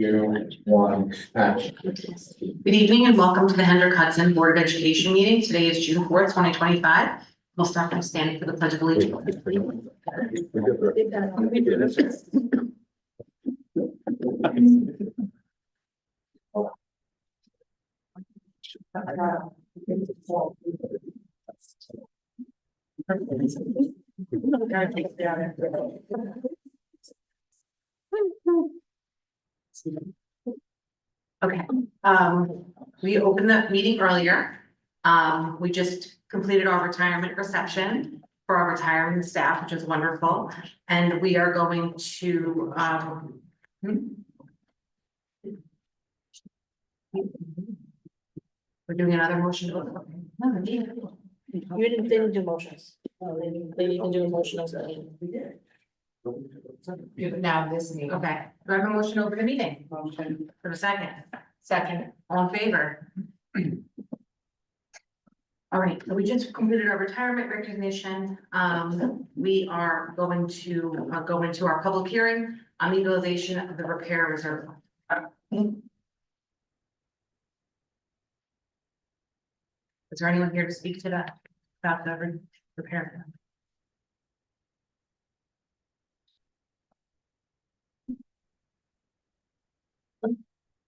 Action. Good evening and welcome to the Hendrick Hudson Board of Education meeting. Today is June 4th, 2025. We'll start by standing for the Pledge of Allegiance. Okay, we opened the meeting earlier. We just completed our retirement reception for our retiring staff, which is wonderful. And we are going to, we're doing another motion. You didn't do motions. They didn't do a motion. We did. Now this meeting. Okay, do I have a motion over the meeting? Motion. For a second. Second. All in favor? All right, so we just completed our retirement recognition. We are going to go into our public hearing on legalization of the repair reserve. Is there anyone here to speak to that about the repair?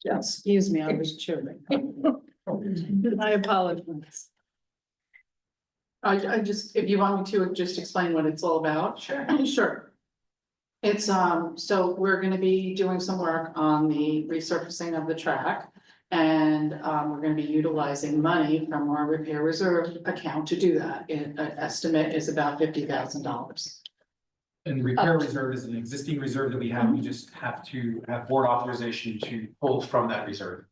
Excuse me, I was chewing. I apologize. I just, if you want me to just explain what it's all about. Sure. Sure. It's, so we're gonna be doing some work on the resurfacing of the track. And, we're gonna be utilizing money from our repair reserve account to do that. An estimate is about $50,000. And the repair reserve is an existing reserve that we have, we just have to have board authorization to pull from that reserve.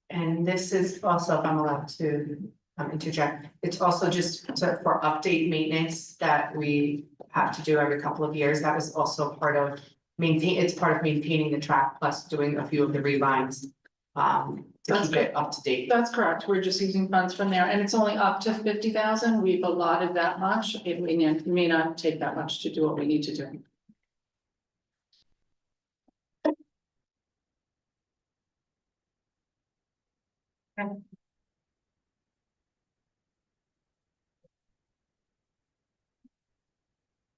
And this is also, if I'm allowed to interject, it's also just for update maintenance that we have to do every couple of years. That was also part of it's part of maintaining the track plus doing a few of the relines to keep it up to date. That's correct. We're just using funds from there and it's only up to 50,000. We've allotted that much. It may not take that much to do what we need to do.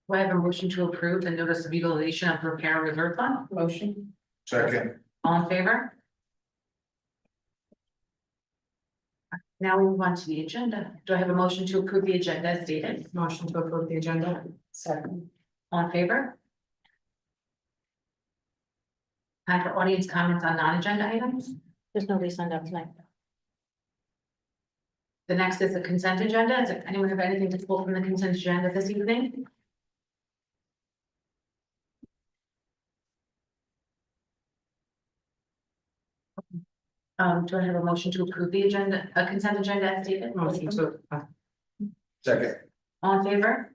Do I have a motion to approve the notice of utilization of repair reserve fund? Motion. Second. All in favor? Now we move on to the agenda. Do I have a motion to approve the agenda as stated? Motion to approve the agenda. Second. All in favor? Time for audience comments on non-agenda items. There's nobody signed up tonight. The next is the consent agenda. Does anyone have anything to pull from the consent agenda this evening? Do I have a motion to approve the agenda, a consent agenda as stated? Motion to, Second. All in favor?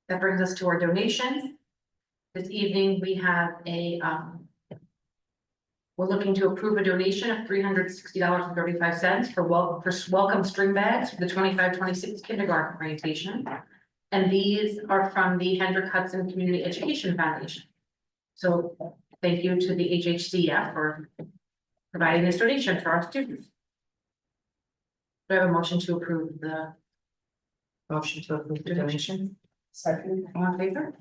That brings us to our donations. This evening, we have we're looking to approve a donation of $360.35 for welcome string bags for the 25-26 kindergarten orientation. And these are from the Hendrick Hudson Community Education Foundation. So thank you to the HHCF for providing this donation for our students. Do I have a motion to approve the donation? Second. All in favor?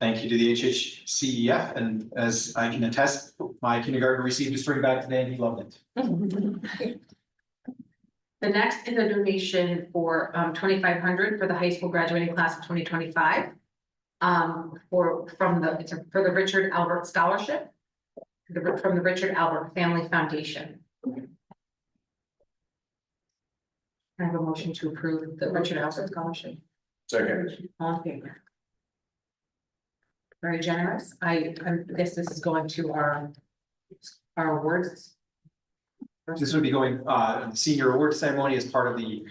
Thank you to the HHCEF, and as I can attest, my kindergarten received a string bag today and he loved it. The next is a donation for $2,500 for the high school graduating class of 2025. For the Richard Albert Scholarship. From the Richard Albert Family Foundation. I have a motion to approve the Richard Albert Scholarship. Second. All in favor? Very generous. I guess this is going to our awards. This would be going, the senior award ceremony as part of the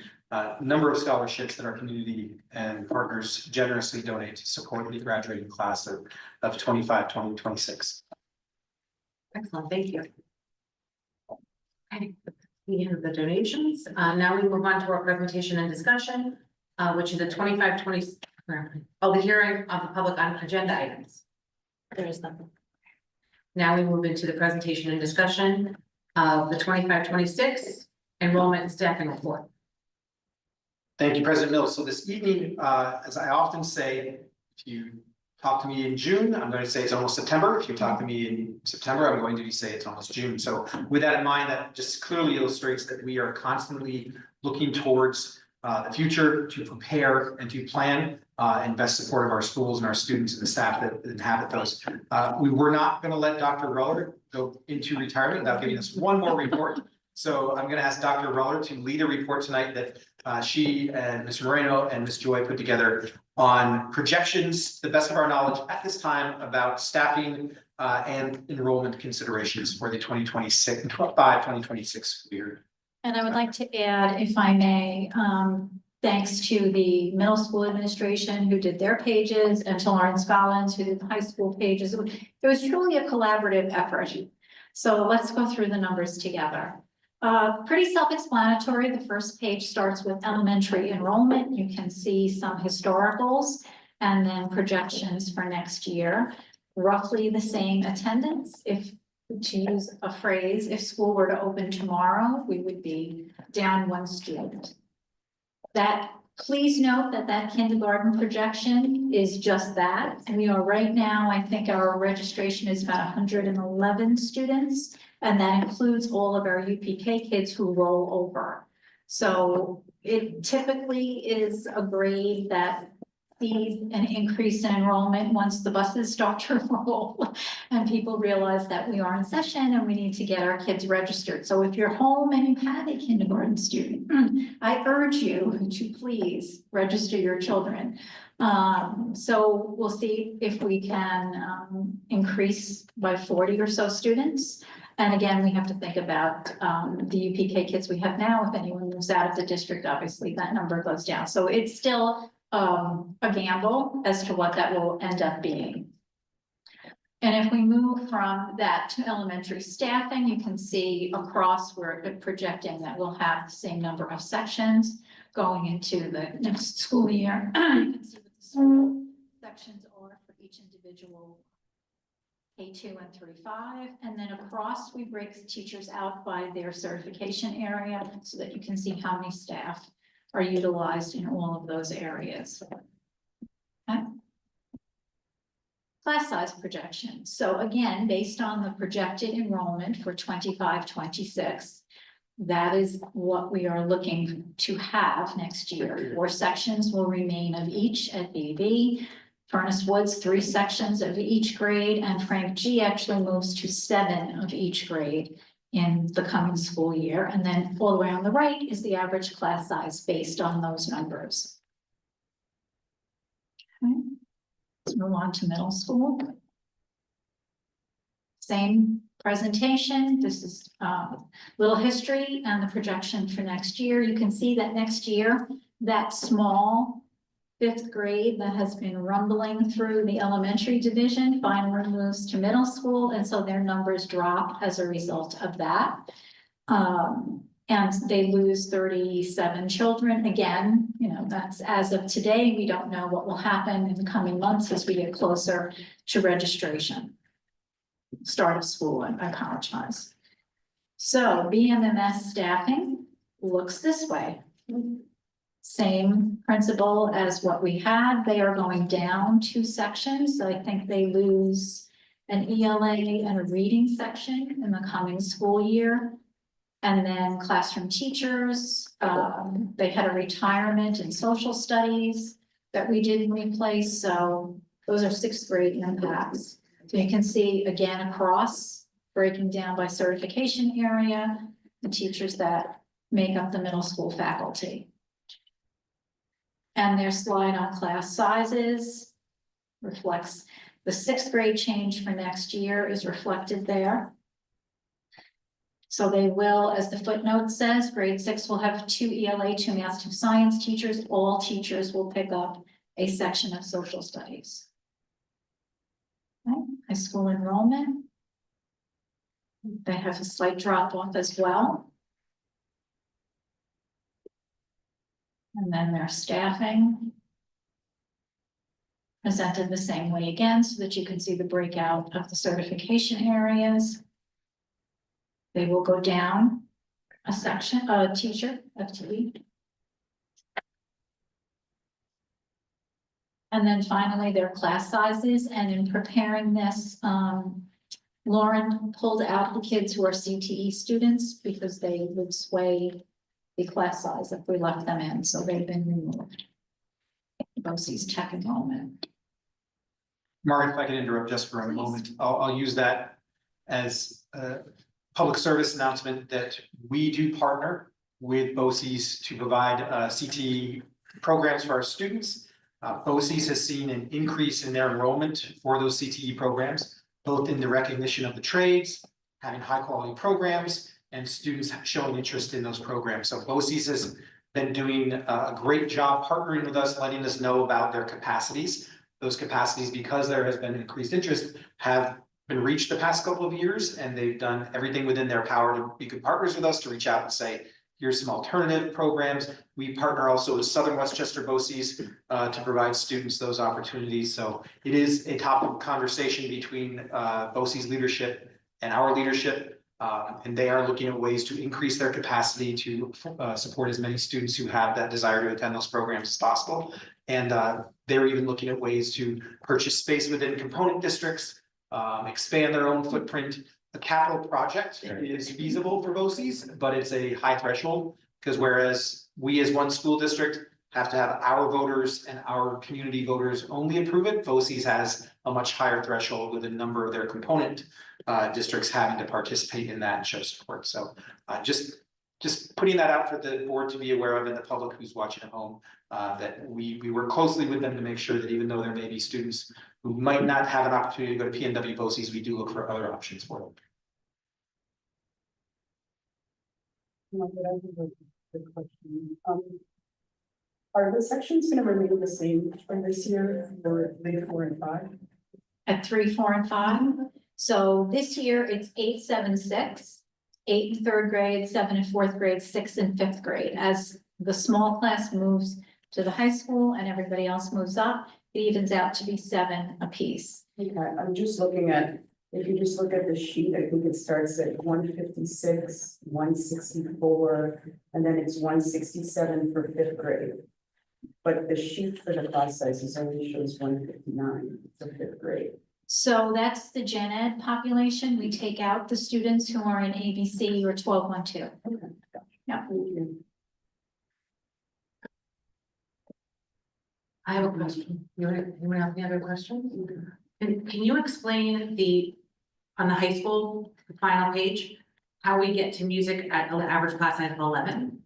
number of scholarships that our community and partners generously donate to support the graduating class of 2026. Excellent, thank you. Okay, we have the donations. Now we move on to our presentation and discussion, which is the the hearing of the public on agenda items. There is none. Now we move into the presentation and discussion of the 25-26 enrollment and staffing report. Thank you, President Mills. So this evening, as I often say, if you talk to me in June, I'm going to say it's almost September. If you talk to me in September, I'm going to say it's almost June. So with that in mind, that just clearly illustrates that we are constantly looking towards the future to prepare and to plan and best support of our schools and our students and the staff that inhabit those. We were not going to let Dr. Ruller go into retirement without giving us one more report. So I'm going to ask Dr. Ruller to lead a report tonight that she and Mr. Moreno and Ms. Joy put together on projections, to the best of our knowledge at this time, about staffing and enrollment considerations for the 2026 school year. And I would like to add, if I may, thanks to the middle school administration who did their pages and to Lawrence Collins who did the high school pages. It was truly a collaborative effort. So let's go through the numbers together. Pretty self-explanatory. The first page starts with elementary enrollment. You can see some historicals and then projections for next year. Roughly the same attendance. If, to use a phrase, if school were to open tomorrow, we would be down 1 student. Please note that kindergarten projection is just that. And we are right now, I think our registration is about 111 students. And that includes all of our UPK kids who roll over. So it typically is a grade that sees an increase in enrollment once the buses start to roll and people realize that we are in session and we need to get our kids registered. So if you're home and you have a kindergarten student, I urge you to please register your children. So we'll see if we can increase by 40 or so students. And again, we have to think about the UPK kids we have now. If anyone moves out of the district, obviously that number goes down. So it's still a gamble as to what that will end up being. And if we move from that to elementary staffing, you can see across we're projecting that we'll have the same number of sections going into the next school year. You can see what the school sections are for each individual K2 and 3-5, and then across we break teachers out by their certification area so that you can see how many staff are utilized in all of those areas. Okay. Class size projection. So again, based on the projected enrollment for 25-26, that is what we are looking to have next year. 4 sections will remain of each at BB. Furnace Woods, 3 sections of each grade, and Frank G actually moves to 7 of each grade in the coming school year. And then all the way on the right is the average class size based on those numbers. Okay. Let's move on to middle school. Same presentation. This is little history and the projection for next year. You can see that next year, that small 5th grade that has been rumbling through the elementary division finally moves to middle school. And so their numbers drop as a result of that. And they lose 37 children. Again, you know, that's as of today. We don't know what will happen in the coming months as we get closer to registration. Start of school, I apologize. So BMMS staffing looks this way. Same principle as what we had. They are going down 2 sections. So I think they lose an ELA and a reading section in the coming school year. And then classroom teachers, they had a retirement in social studies that we didn't replace. So those are 6th grade impacts. So you can see again across, breaking down by certification area, the teachers that make up the middle school faculty. And their slide on class sizes reflects the 6th grade change for next year is reflected there. So they will, as the footnote says, grade 6 will have 2 ELA, 2 math, 2 science teachers. All teachers will pick up a section of social studies. Okay. High school enrollment. They have a slight drop off as well. And then their staffing. presented the same way again, so that you can see the breakout of the certification areas. They will go down a section, teacher, FTE. And then finally, their class sizes, and in preparing this, Lauren pulled out the kids who are CTE students because they would sway the class size if we left them in, so they've been removed. BOCES tech enrollment. Margaret, if I can interrupt just for a moment, I'll use that as a public service announcement that we do partner with BOCES to provide CTE programs for our students. BOCES has seen an increase in their enrollment for those CTE programs, both in the recognition of the trades, having high quality programs, and students showing interest in those programs. So BOCES has been doing a great job partnering with us, letting us know about their capacities. Those capacities, because there has been increased interest, have been reached the past couple of years, and they've done everything within their power to be good partners with us, to reach out and say, here's some alternative programs. We partner also with Southern Westchester BOCES to provide students those opportunities. So it is a topic of conversation between BOCES leadership and our leadership. And they are looking at ways to increase their capacity to support as many students who have that desire to attend those programs as possible. And they're even looking at ways to purchase space within component districts, expand their own footprint. The capital project is feasible for BOCES, but it's a high threshold, because whereas we as one school district have to have our voters and our community voters only approve it, BOCES has a much higher threshold with a number of their component districts having to participate in that and show support. So just putting that out for the board to be aware of, and the public who's watching at home, that we work closely with them to make sure that even though there may be students who might not have an opportunity to go to PNW BOCES, we do look for other options for them. Good question. Are the sections going to remain the same for this year for 3, 4, and 5? At 3, 4, and 5. So this year it's 8, 7, 6, 8 in 3rd grade, 7 in 4th grade, 6 in 5th grade. As the small class moves to the high school and everybody else moves up, it evens out to be 7 apiece. Okay, I'm just looking at, if you just look at the sheet, I think it starts at 156, 164, and then it's 167 for 5th grade. But the sheet for the class sizes only shows 159 for 5th grade. So that's the gen ed population. We take out the students who are in ABC or 1212. Okay. Yeah. Thank you. I have a question. Anyone have any other questions? Can you explain on the high school, the final page, how we get to music at an average class size of 11?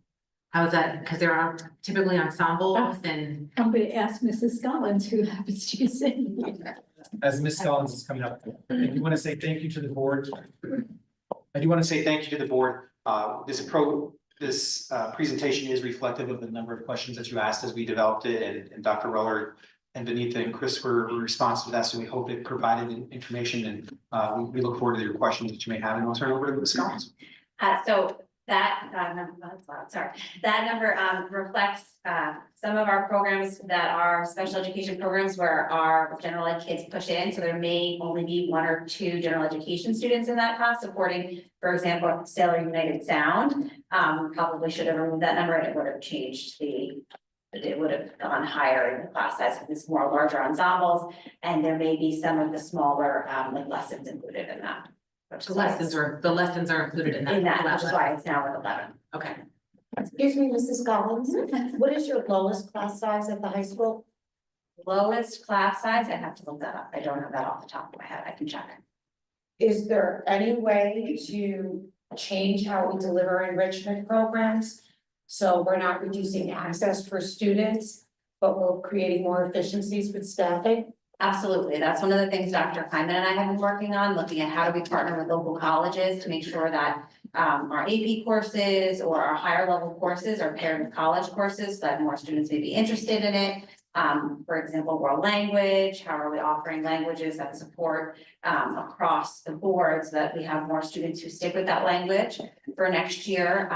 How is that? Because there are typically ensembles and. I'm going to ask Mrs. Scollins, who happens to be sitting here. As Ms. Scollins is coming up, I do want to say thank you to the board. I do want to say thank you to the board. This presentation is reflective of the number of questions that you asked as we developed it, and Dr. Ruller and Benita and Chris were responsive to that, so we hope it provided information, and we look forward to your questions that you may have, and I'll turn it over to Ms. Scollins. So that number, that's loud, sorry. That number reflects some of our programs that are special education programs where our general ed kids push in. So there may only be 1 or 2 general education students in that class supporting, for example, Sailor United Sound. Probably should have removed that number, and it would have changed it would have gone higher in the class size with this more larger ensembles. And there may be some of the smaller like lessons included in that. The lessons are included in that. Which is why it's now at 11. Okay. Excuse me, Mrs. Collins, what is your lowest class size at the high school? Lowest class size, I have to look that up. I don't have that off the top of my head. I can check. Is there any way to change how we deliver enrichment programs? So we're not reducing access for students, but we're creating more efficiencies with staffing? Absolutely. That's one of the things Dr. Kleiman and I have been working on, looking at how do we partner with local colleges to make sure that our AP courses or our higher level courses are paired with college courses so that more students may be interested in it. For example, world language, how are we offering languages that support across the board so that we have more students who stick with that language. For next year,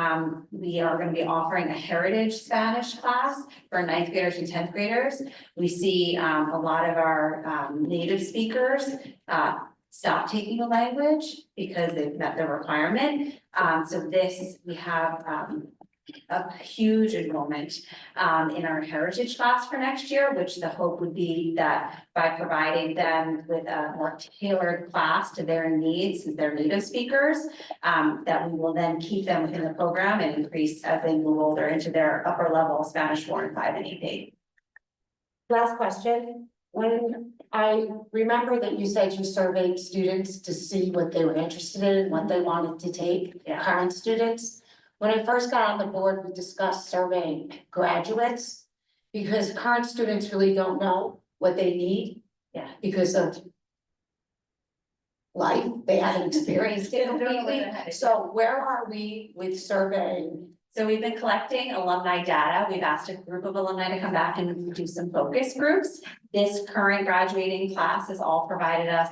we are going to be offering a heritage Spanish class for 9th graders and 10th graders. We see a lot of our native speakers stop taking the language because they've met the requirement. So we have a huge enrollment in our heritage class for next year, which the hope would be that by providing them with a more tailored class to their needs and their native speakers, that we will then keep them within the program and increase as they move older into their upper level Spanish 4 and 5 and AP. Last question, when I remember that you said you surveyed students to see what they were interested in, what they wanted to take, Yeah. current students. When I first got on the board, we discussed surveying graduates because current students really don't know what they need. Yeah. Because of life, they haven't experienced it Don't know what completely. the heck. So where are we with surveying? So we've been collecting alumni data. We've asked a group of alumni to come back and do some focus groups. This current graduating class has all provided us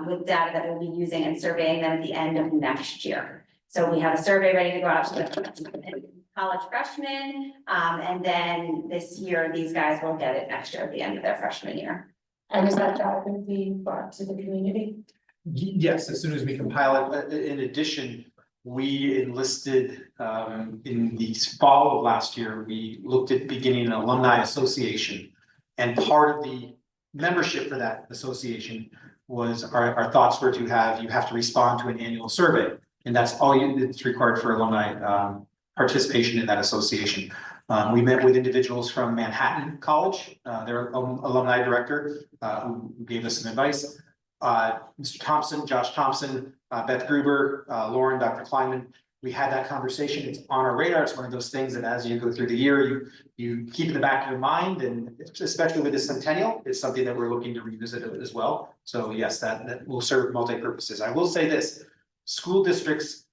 with data that we'll be using and surveying them at the end of next year. So we have a survey ready to go out to the college freshmen. And then this year, these guys will get it next year at the end of their freshman year. And is that data going to be brought to the community? Yes, as soon as we compile it. In addition, we enlisted in the fall of last year, we looked at beginning an alumni association. And part of the membership for that association was our thoughts were you have to respond to an annual survey. And that's all it's required for alumni participation in that association. We met with individuals from Manhattan College, their alumni director, who gave us some advice. Mr. Thompson, Josh Thompson, Beth Gruber, Lauren, Dr. Kleinman. We had that conversation. It's on our radar. It's one of those things that as you go through the year, you keep in the back of your mind, and especially with the centennial, it's something that we're looking to revisit as well. So yes, that will serve multi-purposes. I will say this. School districts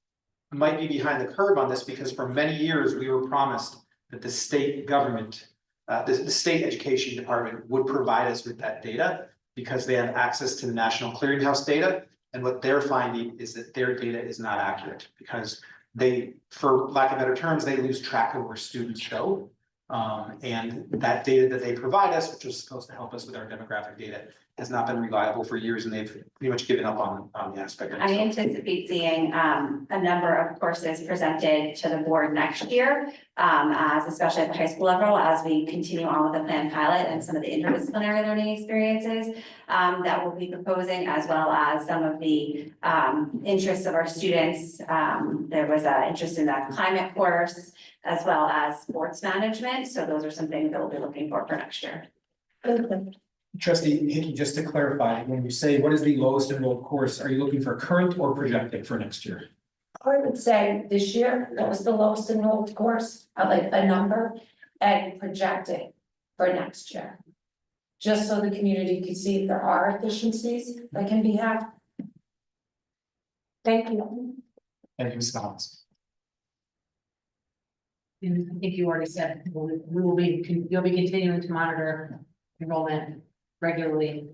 might be behind the curve on this because for many years we were promised that the state government, the state education department would provide us with that data because they have access to the National Clearinghouse data. And what they're finding is that their data is not accurate because they, for lack of better terms, they lose track of where students go. And that data that they provide us, which was supposed to help us with our demographic data, has not been reliable for years, and they've pretty much given up on the aspect of it. I anticipate seeing a number of courses presented to the board next year, as especially at the high school level, as we continue on with the plan pilot and some of the interdisciplinary learning experiences that we'll be proposing, as well as some of the interests of our students. There was an interest in that climate course, as well as sports management. So those are some things that we'll be looking for next year. Trustee Hickey, just to clarify, when you say what is the lowest enrolled course, are you looking for current or projected for next year? I would say this year, that was the lowest enrolled course, like a number, and projected for next year. Just so the community can see if there are efficiencies that can be had. Thank you. Thank you, Ms. Collins. And I think you already said, you'll be continuing to monitor enrollment regularly.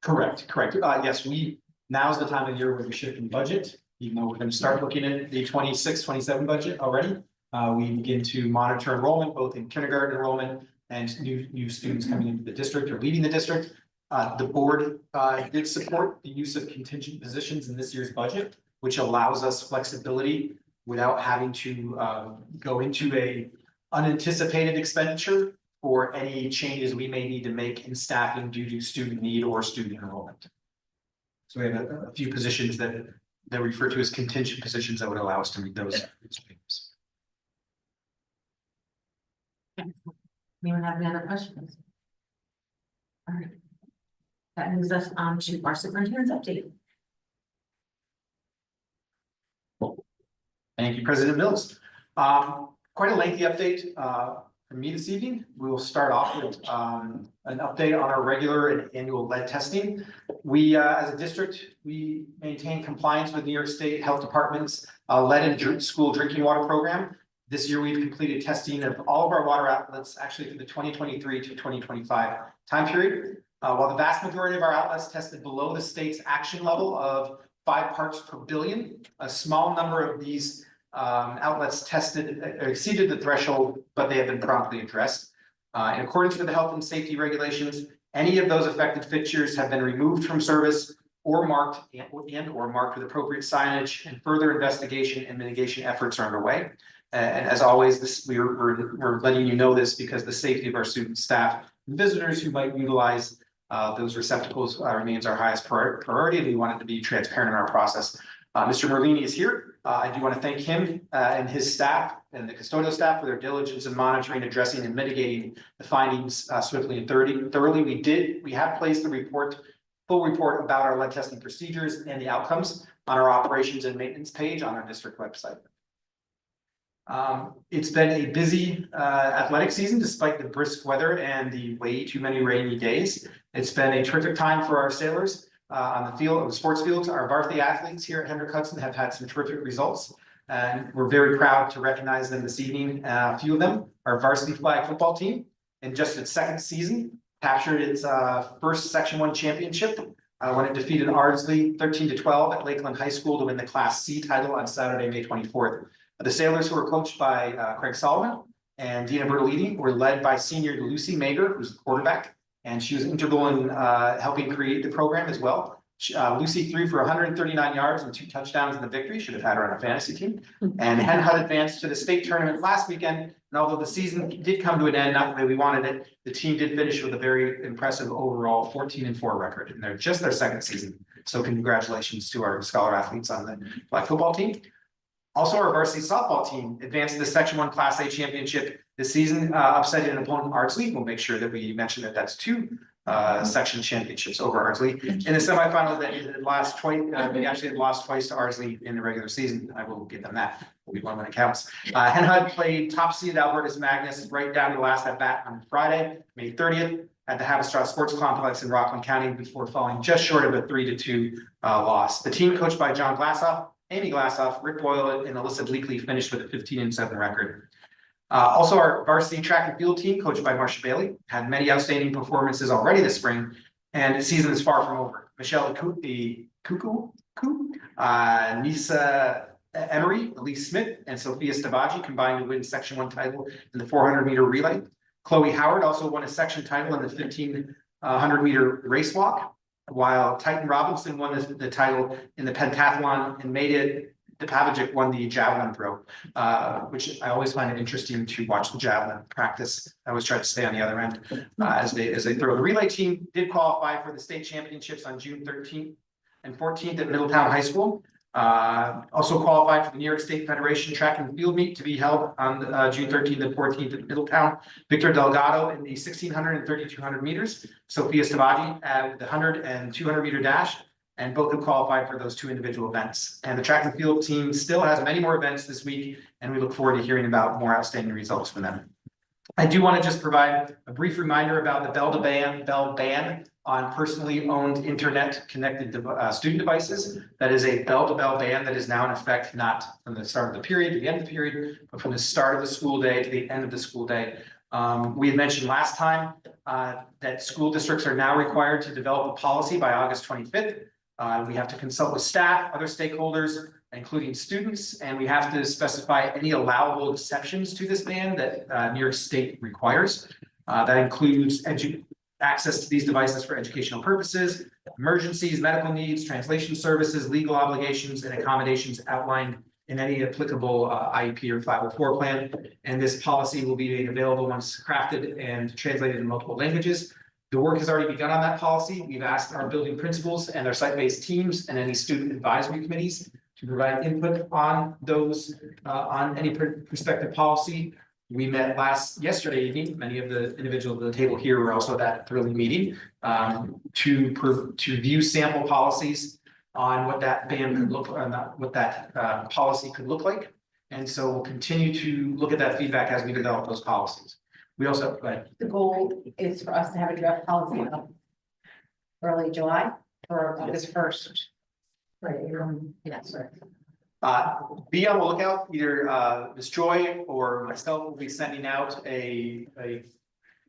Correct. Yes, now's the time of year where we shift in budget, even though we're going to start looking at the 26-27 budget already. We begin to monitor enrollment, both in kindergarten enrollment and new students coming into the district or leaving the district. The board did support the use of contingent positions in this year's budget, which allows us flexibility without having to go into a unanticipated expenditure or any changes we may need to make in staffing due to student need or student enrollment. So we have a few positions that we refer to as contingent positions that would allow us to meet those needs. Anyone have any other questions? All right. That moves us on to our superintendent's update. Thank you, President Mills. Quite a lengthy update from me this evening. We will start off with an update on our regular and annual lead testing. We, as a district, we maintain compliance with New York State Health Department's lead in school drinking water program. This year, we've completed testing of all of our water outlets, actually for the 2023 to 2025 time period. While the vast majority of our outlets tested below the state's action level of 5 parts per billion, a small number of these outlets exceeded the threshold, but they have been promptly addressed. In accordance with the health and safety regulations, any of those affected fixtures have been removed from service or marked with appropriate signage, and further investigation and mitigation efforts are underway. And as always, we're letting you know this because the safety of our students, staff, and visitors who might utilize those receptacles remains our highest priority, and we wanted to be transparent in our process. Mr. Merlini is here. I do want to thank him and his staff and the custodial staff for their diligence in monitoring, addressing, and mitigating the findings swiftly and thoroughly. We have placed the full report about our lead testing procedures and the outcomes on our operations and maintenance page on our district website. It's been a busy athletic season despite the brisk weather and the way too many rainy days. It's been a terrific time for our sailors on the sports fields. Our varsity athletes here at Hendrick Hudson have had some terrific results, and we're very proud to recognize them this evening. A few of them, our varsity flag football team, in just its second season, captured its first Section 1 championship when it defeated Ardsley 13-12 at Lakeland High School to win the Class C title on Saturday, May 24th. The sailors, who were coached by Craig Solomon and Dina Bertolini, were led by senior Lucy Mager, who's the quarterback, and she was integral in helping create the program as well. Lucy threw for 139 yards and 2 touchdowns in the victory. Should have had her on a fantasy team. And Hen Hud advanced to the state tournament last weekend. And although the season did come to an end, not the way we wanted it, the team did finish with a very impressive overall 14-4 record, and they're just their second season. So congratulations to our scholar athletes on the flag football team. Also, our varsity softball team advanced to the Section 1 Class A championship this season, upsetting an opponent, Ardsley. We'll make sure that we mention that that's 2 section championships over Ardsley. In the semifinal, that had lost twice. They actually had lost twice to Ardsley in the regular season. I will give them that. We won when it counts. Hen Hud played top seeded Albertus Magnus right down to the last at bat on Friday, May 30th, at the Havistraw Sports Complex in Rockland County, before falling just short of a 3-2 loss. The team, coached by John Glassoff, Amy Glassoff, Rick Boyle, and Alyssa Bleakley, finished with a 15-7 record. Also, our varsity track and field team, coached by Marcia Bailey, had many outstanding performances already this spring, and the season is far from over. Michelle Kuku, Nisa Emery, Elise Smith, and Sophia Stavaji combined to win Section 1 title in the 400-meter relay. Chloe Howard also won a section title in the 1,500-meter race walk, while Titan Robinson won the title in the pentathlon, and Maida Depavajic won the javelin throw, which I always find it interesting to watch the javelin practice. I always try to stay on the other end as they throw. The relay team did qualify for the state championships on June 13th and 14th at Middletown High School. Also qualified for the New York State Federation track and field meet to be held on June 13th and 14th at Middletown. Victor Delgado in the 1,600 and 3,200 meters, Sophia Stavaji at the 100 and 200 meter dash, and both have qualified for those 2 individual events. And the track and field team still has many more events this week, and we look forward to hearing about more outstanding results from them. I do want to just provide a brief reminder about the bell ban on personally owned internet connected student devices. That is a bell-to-bell ban that is now in effect, not from the start of the period to the end of the period, but from the start of the school day to the end of the school day. We had mentioned last time that school districts are now required to develop a policy by August 25th. We have to consult with staff, other stakeholders, including students, and we have to specify any allowable exceptions to this ban that New York State requires. That includes access to these devices for educational purposes, emergencies, medical needs, translation services, legal obligations, and accommodations outlined in any applicable IEP or 504 plan. And this policy will be made available once crafted and translated in multiple languages. The work has already begun on that policy. We've asked our building principals and their site-based teams and any student advisory committees to provide input on those, on any prospective policy. We met yesterday evening. Many of the individuals at the table here were also at that thrilling meeting to view sample policies on what that ban could look, what that policy could look like. And so we'll continue to look at that feedback as we develop those policies. We also, The goal is for us to have a draft policy up early July or August 1st. Right, yes, Be on the lookout, either Ms. Joy or myself will be sending out a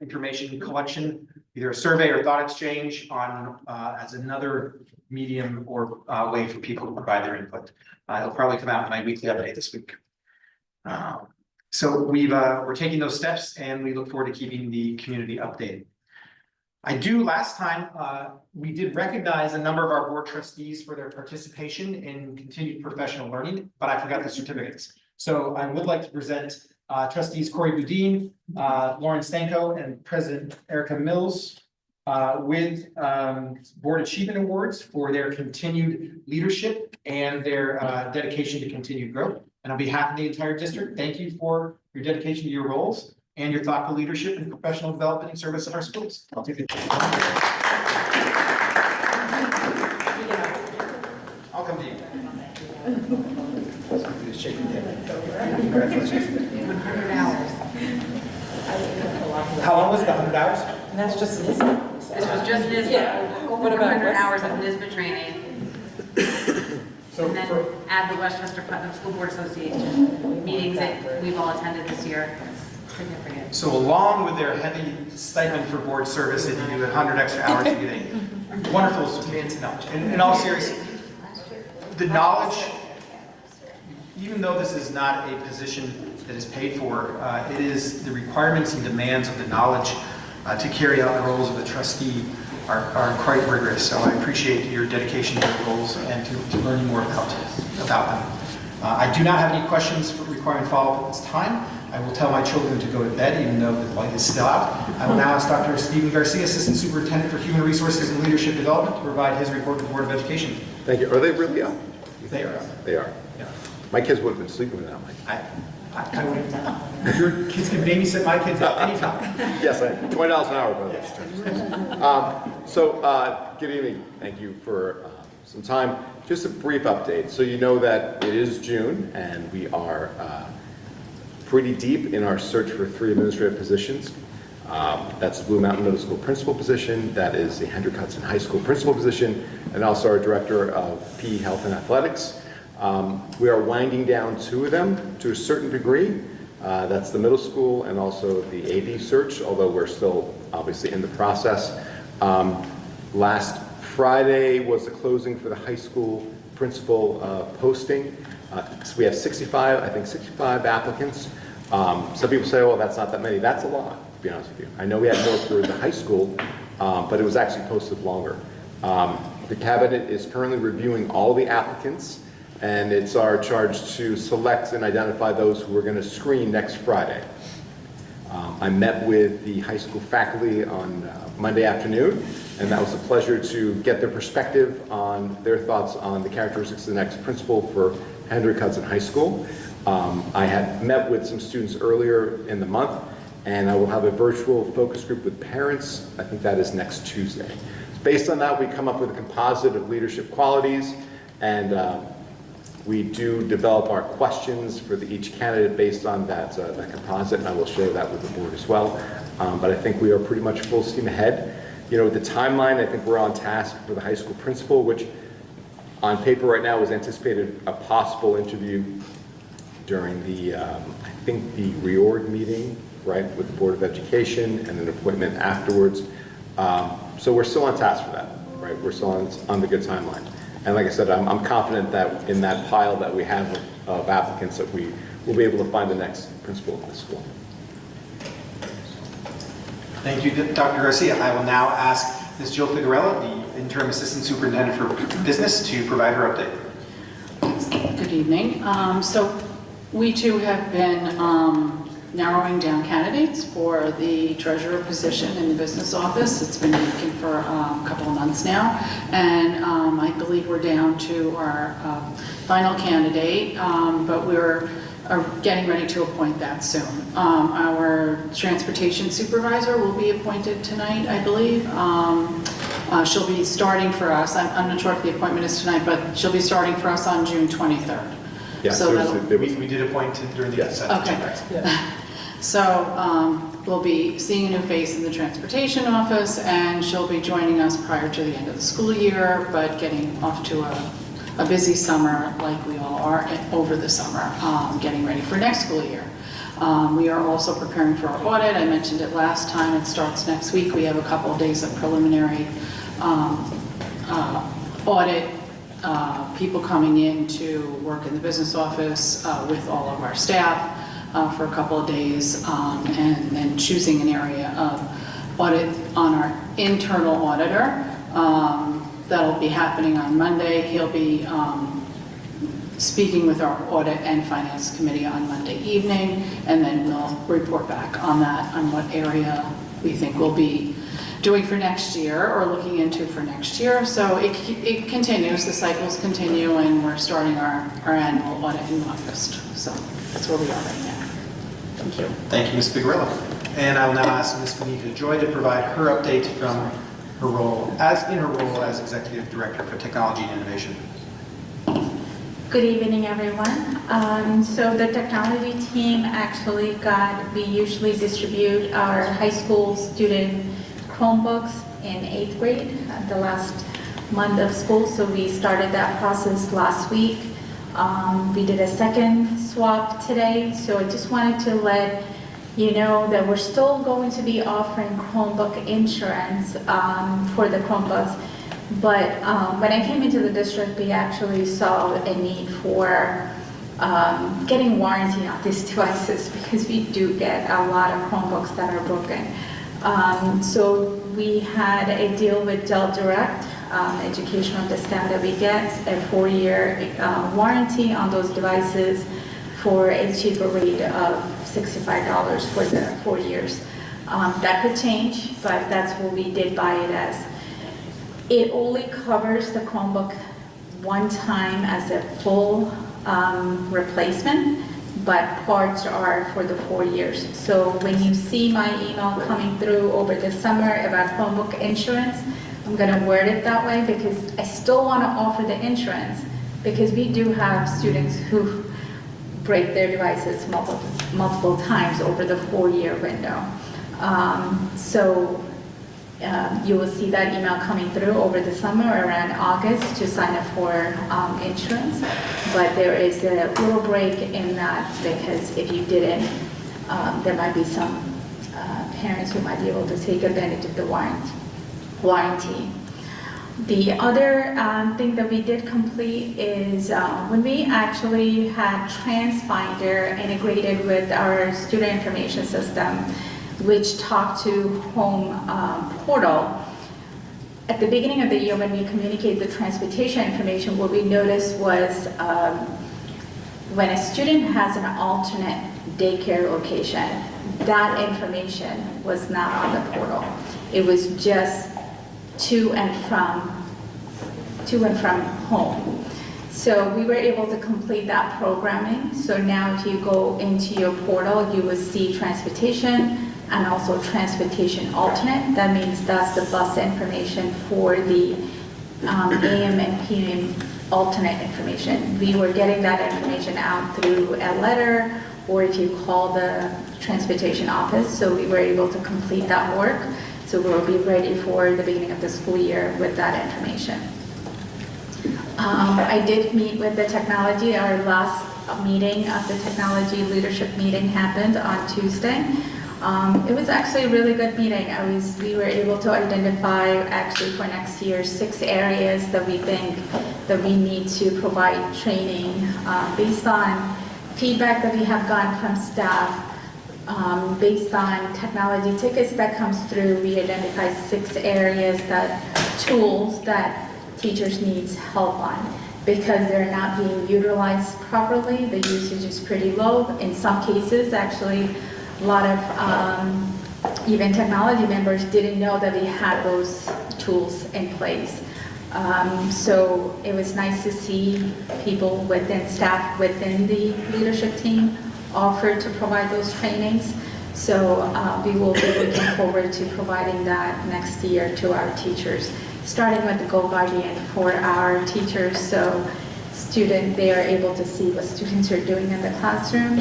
information collection, either a survey or thought exchange on as another medium or way for people to provide their input. It'll probably come out in my weekly update this week. So we're taking those steps and we look forward to keeping the community updated. Last time, we did recognize a number of our board trustees for their participation in continued professional learning, but I forgot the certificates. So I would like to present trustees Corey Boudin, Lauren Stanko, and President Erica Mills with board achievement awards for their continued leadership and their dedication to continued growth. And on behalf of the entire district, thank you for your dedication to your roles and your thoughtful leadership and professional development and service of our schools. I'll take it. I'll come to you. How long was it, 100 hours? And that's just this. This was just NISBA, Yeah. over What about 100 West? hours of NISBA training. So And then for, add the Westchester Putnam School Board Association meetings that we've all attended this year. It's significant. So along with their heavy stipend for board service, if you do 100 extra hours, you get a wonderful certificate of knowledge. And in all seriousness, the knowledge, even though this is not a position that is paid for, it is the requirements and demands of the knowledge to carry out the roles of the trustee are quite rigorous. So I appreciate your dedication to the roles and to learning more about them. I do not have any questions requiring follow-up at this time. I will tell my children to go to bed, even though the light is still out. I will now ask Dr. Stephen Garcia, Assistant Superintendent for Human Resources and Leadership Development, to provide his report to the Board of Education. Thank you. Are they really up? They are up. They are. Yeah. My kids would have been sleeping without me. I would, your kids can babysit my kids at any time. Yes, $20 an hour, by the way. Good evening. Thank you for some time. Just a brief update. So you know that it is June, and we are pretty deep in our search for 3 administrative positions. That's the Blue Mountain Middle School principal position, that is the Hendrick Hudson High School principal position, and also our Director of PE Health and Athletics. We are winding down 2 of them to a certain degree. That's the middle school and also the AD search, although we're still obviously in the process. Last Friday was the closing for the high school principal posting. So we have 65 applicants. Some people say, well, that's not that many. That's a lot, to be honest with you. I know we had more for the high school, but it was actually posted longer. The cabinet is currently reviewing all the applicants, and it's our charge to select and identify those who we're going to screen next Friday. I met with the high school faculty on Monday afternoon, and that was a pleasure to get their perspective on their thoughts on the characteristics of the next principal for Hendrick Hudson High School. I had met with some students earlier in the month, and I will have a virtual focus group with parents. I think that is next Tuesday. Based on that, we come up with a composite of leadership qualities, and we do develop our questions for each candidate based on that composite, and I will share that with the board as well. But I think we are pretty much full steam ahead. You know, with the timeline, I think we're on task for the high school principal, which on paper right now is anticipated a possible interview during the, I think the reorg meeting, right, with the Board of Education, and an appointment afterwards. So we're still on task for that, right? We're still on the good timeline. And like I said, I'm confident that in that pile that we have of applicants that we will be able to find the next principal of the school. Thank you, Dr. Garcia. I will now ask Ms. Jill Figuerella, the Interim Assistant Superintendent for Business, to provide her update. Good evening. So we too have been narrowing down candidates for the treasurer position in the business office. It's been vacant for a couple of months now, and I believe we're down to our final candidate, but we're getting ready to appoint that soon. Our transportation supervisor will be appointed tonight, I believe. She'll be starting for us. I'm not sure if the appointment is tonight, but she'll be starting for us on June 23rd. Yeah, So We did appoint during the consent agenda. Okay. So we'll be seeing a new face in the transportation office, and she'll be joining us prior to the end of the school year, but getting off to a busy summer like we all are over the summer, getting ready for next school year. We are also preparing for our audit. I mentioned it last time. It starts next week. We have a couple of days of preliminary audit, people coming in to work in the business office with all of our staff for a couple of days, and then choosing an area of audit on our internal auditor. That'll be happening on Monday. He'll be speaking with our audit and finance committee on Monday evening, and then we'll report back on that, on what area we think we'll be doing for next year or looking into for next year. So it continues, the cycles continue, and we're starting our annual audit in August. So that's where we are right now. Thank you. Thank you, Ms. Bigarella. And I'll now ask Ms. Benita Joy to provide her update from her role as Executive Director for Technology and Innovation. Good evening, everyone. So the technology team actually we usually distribute our high school student Chromebooks in 8th grade, the last month of school. So we started that process last week. We did a second swap today. So I just wanted to let you know that we're still going to be offering Chromebook insurance for the Chromebooks. But when I came into the district, we actually saw a need for getting warranty on these devices, because we do get a lot of Chromebooks that are broken. So we had a deal with Dell Direct, educational discount that we get, a 4-year warranty on those devices for a cheaper rate of $65 for the 4 years. That could change, but that's what we did buy it as. It only covers the Chromebook one time as a full replacement, but parts are for the 4 years. So when you see my email coming through over the summer about Chromebook insurance, I'm gonna word it that way because I still wanna offer the insurance, because we do have students who break their devices multiple times over the 4-year window. You will see that email coming through over the summer around August to sign up for insurance. But there is a little break in that, because if you didn't, there might be some parents who might be able to take advantage of the warranty. The other thing that we did complete is when we actually had TransFinder integrated with our student information system, which talked to home portal. At the beginning of the year, when we communicate the transportation information, what we noticed was when a student has an alternate daycare location, that information was not on the portal. It was just to and from home. So we were able to complete that programming. So now if you go into your portal, you will see transportation and also transportation alternate. That means that's the bus information for the AM and PM alternate information. We were getting that information out through a letter, or if you call the transportation office. So we were able to complete that work. So we'll be ready for the beginning of the school year with that information. I did meet with the technology. Our last meeting of the technology leadership meeting happened on Tuesday. It was actually a really good meeting. We were able to identify actually for next year 6 areas that we think that we need to provide training based on feedback that we have gotten from staff. Based on technology tickets that comes through, we identify 6 areas tools that teachers needs help on, because they're not being utilized properly. The usage is pretty low. In some cases, actually, a lot of even technology members didn't know that we had those tools in place. So it was nice to see people staff within the leadership team offer to provide those trainings. So we will be looking forward to providing that next year to our teachers, starting with the Go Guardian for our teachers. So they are able to see what students are doing in the classroom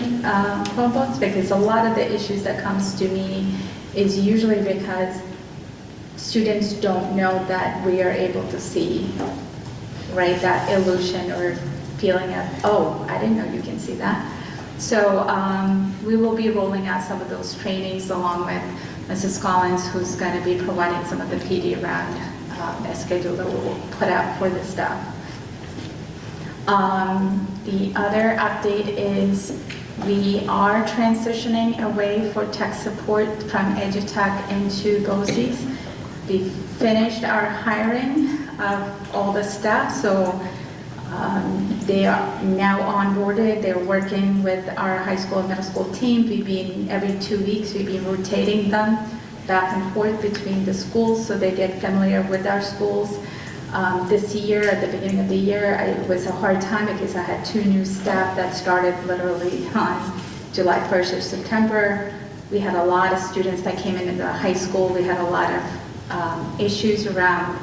Chromebooks, because a lot of the issues that comes to me is usually because students don't know that we are able to see, right, that illusion or feeling of, oh, I didn't know you can see that. So we will be rolling out some of those trainings along with Mrs. Collins, who's going to be providing some of the PD around a schedule that we'll put out for the staff. The other update is we are transitioning away for tech support from EduTech into BOCES. We finished our hiring of all the staff, so they are now onboarded. They're working with our high school and middle school team. We've been, every 2 weeks, we've been rotating them back and forth between the schools so they get familiar with our schools. This year, at the beginning of the year, it was a hard time because I had 2 new staff that started literally on July 1st or September. We had a lot of students that came into the high school. We had a lot of issues around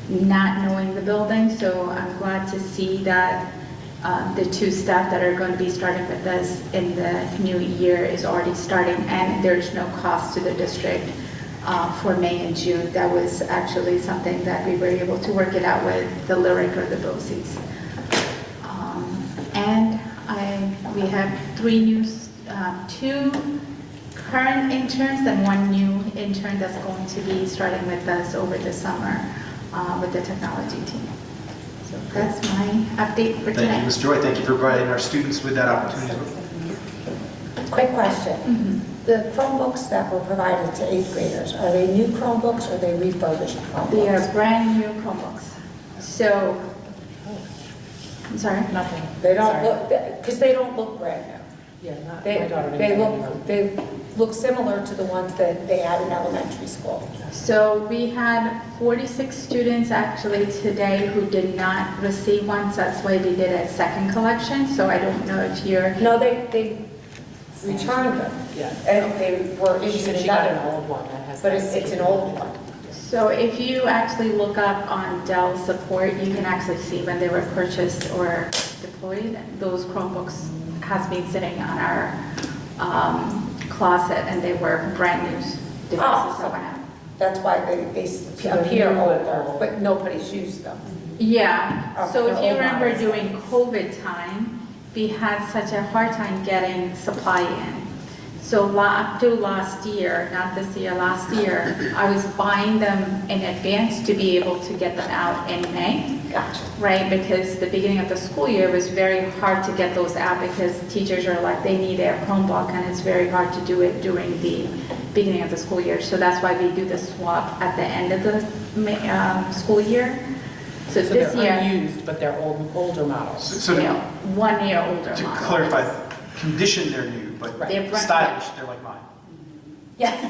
not knowing the building, so I'm glad to see that the 2 staff that are going to be starting with us in the new year is already starting, and there's no cost to the district for May and June. That was actually something that we were able to work it out with the Lyric or the BOCES. And we have 3 new, 2 current interns and 1 new intern that's going to be starting with us over the summer with the technology team. So that's my update for today. Thank you, Ms. Joy. Thank you for providing our students with that opportunity. Quick question. The Chromebooks that were provided to 8th graders, are they new Chromebooks or are they refurbished Chromebooks? They are brand new Chromebooks. So, I'm sorry? Nothing. They don't look, because they don't look brand new. Yeah, not They look similar to the ones that they had in elementary school. So we had 46 students actually today who did not receive one, so that's why we did a second collection. So I don't know if you're... No, they returned them. Yeah. And they were issued She got an another, old one that has. but it's an old one. So if you actually look up on Dell support, you can actually see when they were purchased or deployed. Those Chromebooks has been sitting on our closet, and they were brand new devices that went out. That's why they appear older, but nobody's used them. Yeah, so if the you old remember ones. during COVID time, we had such a hard time getting supply in. So up to last year, not this year, last year, I was buying them in advance to be able to get them out in May. Gotcha. Right, because the beginning of the school year was very hard to get those out because teachers are like, they need a Chromebook, and it's very hard to do it during the beginning of the school year. So that's why we do the swap at the end of the school year. So this they're year, unused, but they're older models. So you know, 1 year older to model. clarify, condition they're new, but They're brand- stylish, they're like mine. Yes.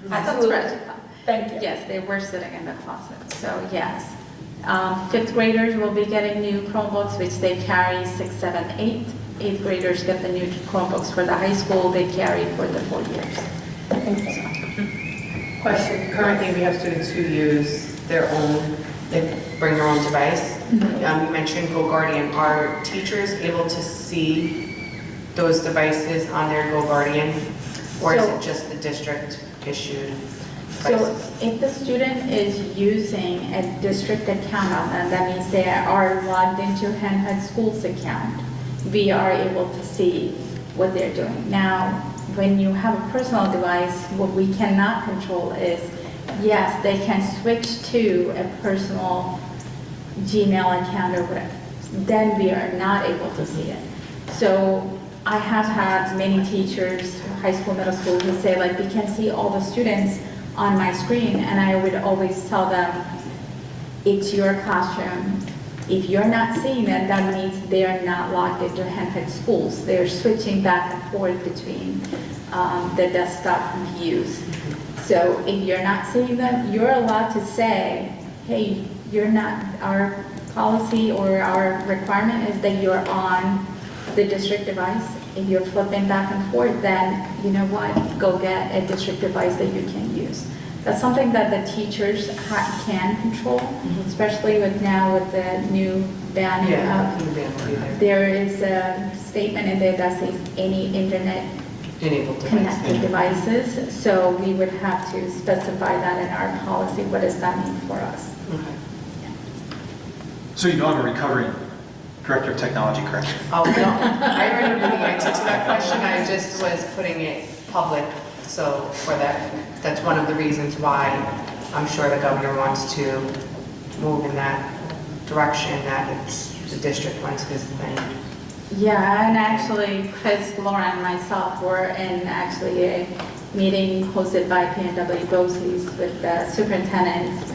That's Absolutely. right. Thank you. Yes, they were sitting in the closet, so yes. 5th graders will be getting new Chromebooks, which they carry 6, 7, 8. 8th graders get the new Chromebooks for the high school, they carry for the 4 years. Question, currently we have students who use their own, they bring their own device. You mentioned Go Guardian. Are teachers able to see those devices on their Go Guardian? Or is it just the district issued So devices? if the student is using a district account on them, that means they are logged into Henhood Schools account, we are able to see what they're doing. Now, when you have a personal device, what we cannot control is, yes, they can switch to a personal Gmail account or whatever. Then we are not able to see it. So I have had many teachers, high school, middle school, who say like, we can see all the students on my screen, and I would always tell them, it's your classroom. If you're not seeing them, that means they're not logged into Henhood Schools. They're switching back and forth between the desktop views. So if you're not seeing them, you're allowed to say, hey, you're not, our policy or our requirement is that you're on the district device. If you're flipping back and forth, then you know what, go get a district device that you can use. That's something that the teachers can control, especially with now with the new banning of, there is a statement in there that says any internet Enabled connected devices. So we would have to specify that in our policy. What does that mean for us? So you know I'm a recovering Director of Technology, correct? Oh, no, I already knew the answer to that question, I just was putting it public, so for that, that's one of the reasons why I'm sure the governor wants to move in that direction, that it's, the district wants this thing. Yeah, and actually, Chris, Laura, and myself were in actually a meeting hosted by PNW BOCES with the superintendents.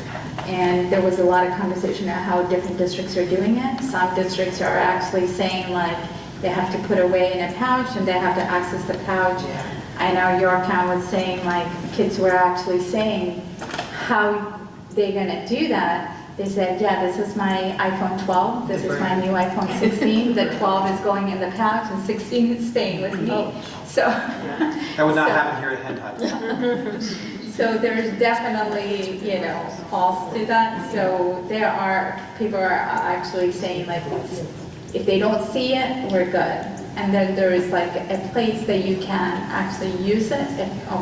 And there was a lot of conversation about how different districts are doing it. Some districts are actually saying like they have to put away in a pouch and they have to access the pouch. I know Yorktown was saying like kids were actually saying how they're gonna do that. They said, yeah, this is my iPhone 12, this is my new iPhone 16, the 12 is going in the pouch and 16 is staying with me. So. That would not happen here at Hentai. So there's definitely, you know, false to that. So there are, people are actually saying like, if they don't see it, we're good. And then there is like a place that you can actually use it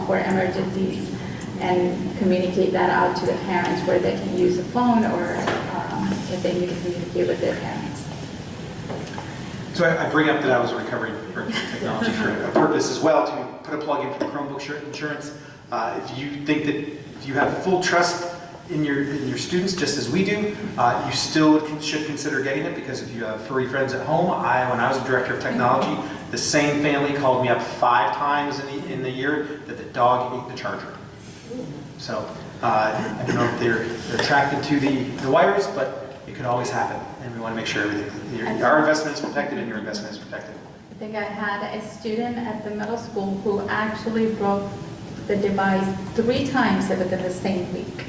for emergencies and communicate that out to the parents where they can use a phone or if they need to communicate with their parents. So I bring up that I was a recovering technology for a purpose as well, to put a plug in for the Chromebook insurance. If you think that if you have full trust in your students, just as we do, you still should consider getting it, because if you have furry friends at home, when I was a director of technology, the same family called me up 5 times in the year that the dog ate the charger. So I don't know if they're attracted to the wires, but it could always happen, and we want to make sure our investment is protected and your investment is protected. I think I had a student at the middle school who actually broke the device 3 times within the same week.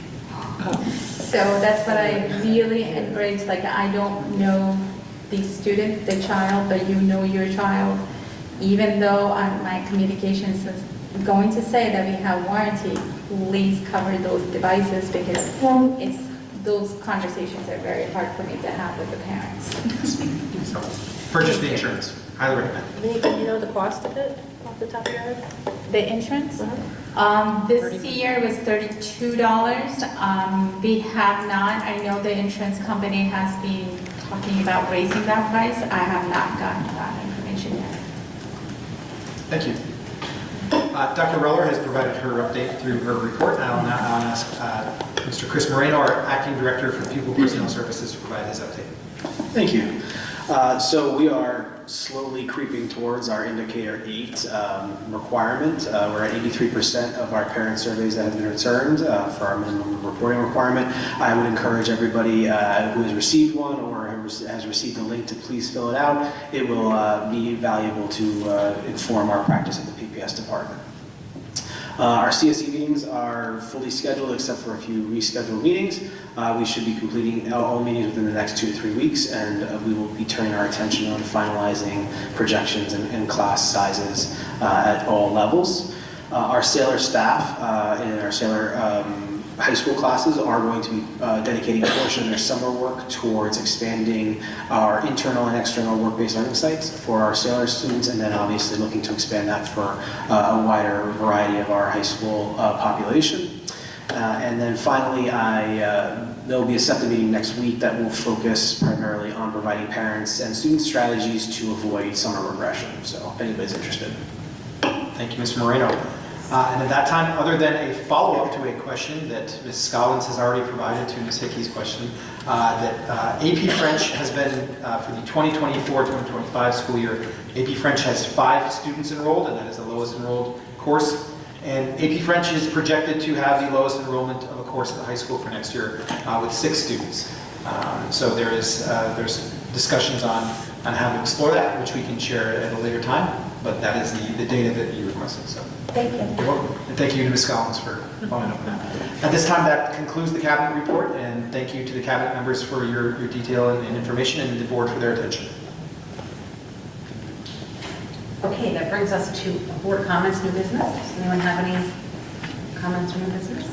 So that's what I really encourage. Like, I don't know the student, the child, but you know your child. Even though my communications is going to say that we have warranty, please cover those devices, because those conversations are very hard for me to have with the parents. So purchase the insurance. Highly recommend. Do you know the cost of it off the top of your head? The insurance? This year was $32. We have not, I know the insurance company has been talking about raising that price. I have not gotten that information yet. Thank you. Dr. Reller has provided her update through her report. I'll now ask Mr. Chris Moreno, our Acting Director for Pupil Personnel Services, to provide his update. Thank you. So we are slowly creeping towards our indicator 8 requirement. We're at 83% of our parent surveys that have been returned for our minimum reporting requirement. I would encourage everybody who has received one or has received a link to please fill it out. It will be valuable to inform our practice at the PPS department. Our CSE meetings are fully scheduled except for a few rescheduled meetings. We should be completing all meetings within the next 2 to 3 weeks, and we will be turning our attention on finalizing projections and class sizes at all levels. Our sailor staff in our sailor high school classes are going to be dedicating a portion of their summer work towards expanding our internal and external work-based learning sites for our sailor students, and then obviously looking to expand that for a wider variety of our high school population. And then finally, there will be a SEPTA meeting next week that will focus primarily on providing parents and students strategies to avoid summer regression. So if anybody's interested. Thank you, Mr. Moreno. And at that time, other than a follow-up to a question that Ms. Scollins has already provided to Ms. Hickey's question, that AP French has been, for the 2024-2025 school year, AP French has 5 students enrolled, and that is the lowest enrolled course. And AP French is projected to have the lowest enrollment of a course at the high school for next year with 6 students. So there's discussions on how to explore that, which we can share at a later time, but that is the data that you requested. So. Thank you. You're welcome. And thank you to Ms. Collins for following up on that. At this time, that concludes the cabinet report, and thank you to the cabinet members for your detail and information, and the board for their attention. Okay, that brings us to board comments, new business. Does anyone have any comments from new business?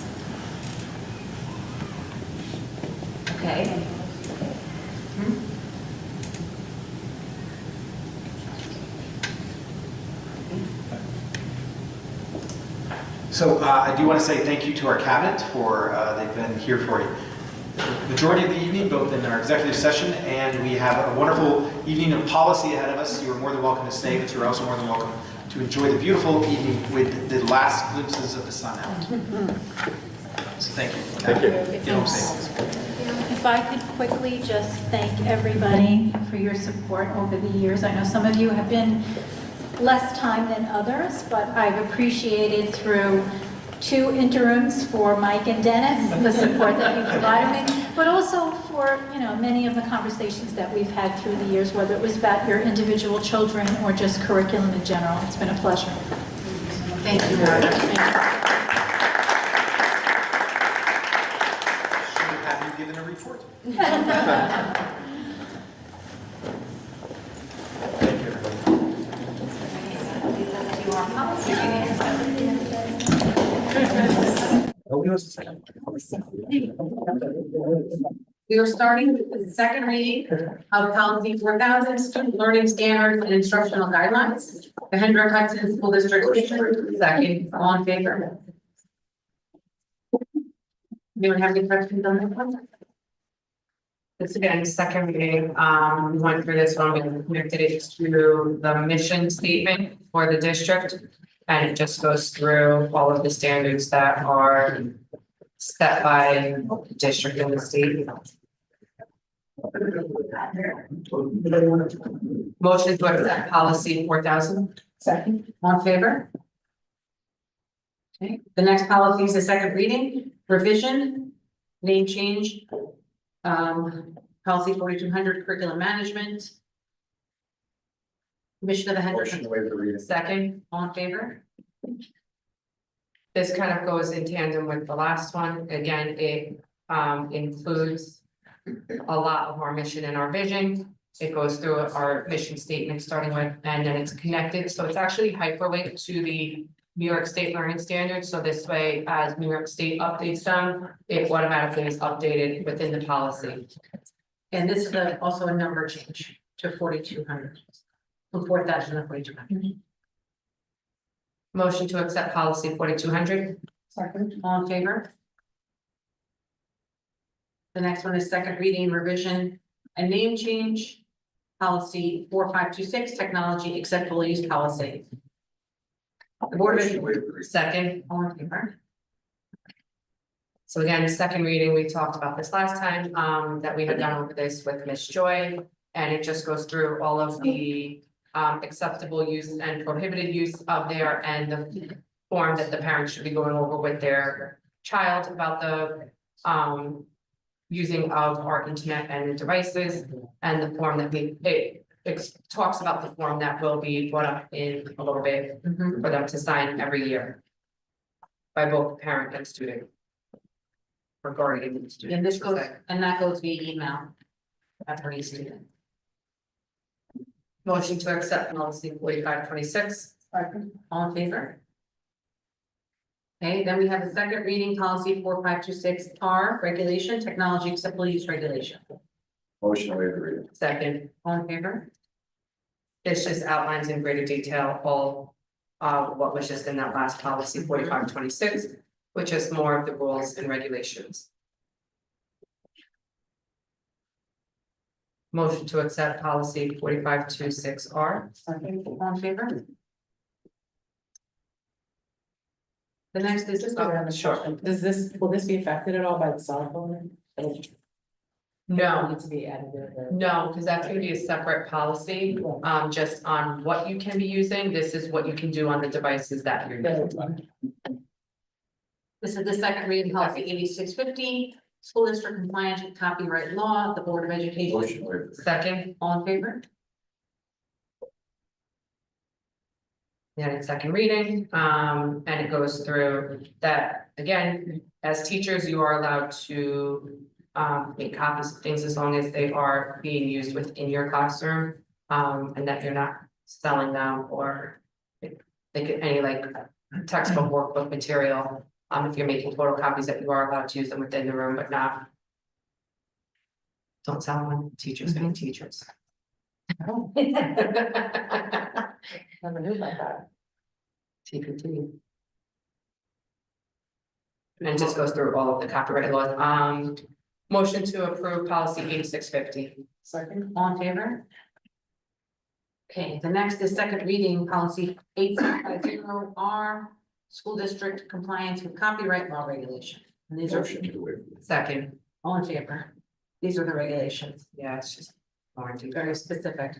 Okay. So I do want to say thank you to our cabinet for, they've been here for majority of the evening, both in our executive session, and we have a wonderful evening of policy ahead of us. You are more than welcome to stay, but you're also more than welcome to enjoy the beautiful evening with the last glimpses of the sun out. So thank you. Thank you. Get home safe. If I could quickly just thank everybody for your support over the years. I know some of you have been less time than others, but I've appreciated through 2 interims for Mike and Dennis, the support that you provided me, but also for, many of the conversations that we've had through the years, whether it was about your individual children or just curriculum in general. It's been a pleasure. Thank you, Meredith. Should have you given a report. Thank you, We are starting with the second reading of policy 4000, student learning standards and instructional guidelines. The Hendrick Hudson School District. Second, all in favor? Anyone have any questions on that one? This again, second reading, we went through this one, we connected it to the mission statement for the district. And it just goes through all of the standards that are set by the district and the state. Motion to accept policy 4000. Second. All in favor? Okay, the next policy is the second reading, revision, name change. Policy 4200, curriculum management. Mission of the Hendrick. Motion to waive the reading. Second, all in favor? This kind of goes in tandem with the last one. Again, it includes a lot of our mission and our vision. It goes through our mission statement starting with, and then it's connected. So it's actually hyperlinked to the New York State Learning Standards. So this way, as New York State updates them, it automatically is updated within the policy. And this is also a number change to 4200. From 4000 to 4200. Motion to accept policy 4200. Second. All in favor? The next one is second reading, revision, and name change. Policy 4526, technology acceptable use policy. The board Motion to waive the reading. second, all in favor? So again, second reading, we talked about this last time, that we had done over this with Ms. Joy. And it just goes through all of the acceptable use and prohibited use of there and the form that the parents should be going over with their child about the using of our internet and devices, and the form that it talks about the form that will be brought up in a little bit for them to sign every year by both parent and student. Regarding the student. And this goes, and that goes via email. That's pretty student. Motion to accept policy 4526. All in favor? Okay, then we have the second reading, policy 4526 R, regulation, technology acceptable use regulation. Motion to waive the reading. Second. All in favor? This just outlines in greater detail all what was just in that last policy 4526, which is more of the rules and regulations. Motion to accept policy 4526 R. All in favor? The next is, Sure. Will this be affected at all by the cell phone? No, Needs to be added or? no, because that's gonna be a separate policy, just on what you can be using. This is what you can do on the devices that you're using. this is the second reading, policy 8650, school district compliance with copyright law, the Board of Education. Motion to waive the reading. Second, All in favor? yeah, it's second reading, and it goes through that, again, as teachers, you are allowed to make copies of things as long as they are being used within your classroom, and that you're not selling them or any like textbook, workbook material. If you're making photocopies, that you are allowed to use them within the room, but not. Don't sell them, teachers being teachers. Never knew about that. TPT. And it just goes through all of the copyright laws. Motion to approve policy 8650. Second. All in favor? Okay, the next is second reading, policy 8650R, school district compliance with copyright law regulation. And these are, Motion to waive. Second. all in favor? These are the regulations, Yeah, it's just warranty. very specific.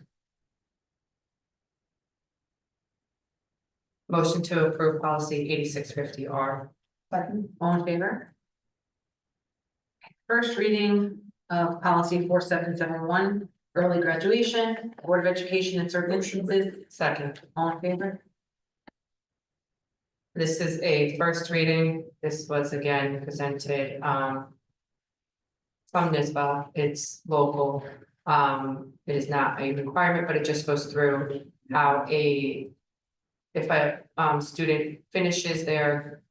Motion to approve policy 8650R. All in favor? First reading of policy 4771, early graduation, Board of Education in certain instances. Second. All in favor? This is a first reading. This was again presented, from NISBA. It's local. It is not a requirement, but it just goes through how if a, student finishes their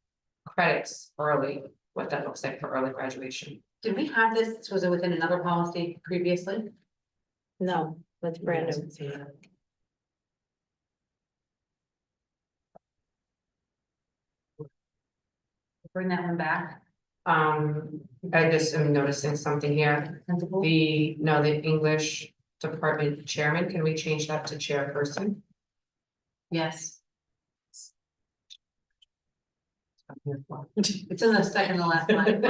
credits early, what that looks like for early graduation. Did we have this, was it within another policy previously? No, that's brand new. Bring that one back. I just am noticing something here. Principal? The English department chairman, can we change that to chairperson? Yes. It's in the second to last line.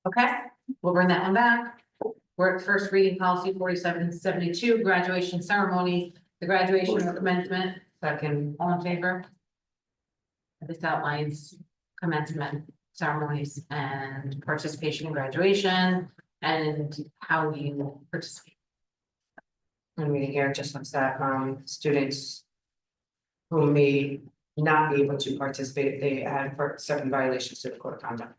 Okay, we'll bring that one back. We're at first reading policy 4772, graduation ceremony, the graduation or commencement. Second. All in favor? This outlines commencement ceremonies and participation in graduation and how you participate. And reading here just looks at students who may not be able to participate if they had for certain violations to the code of conduct.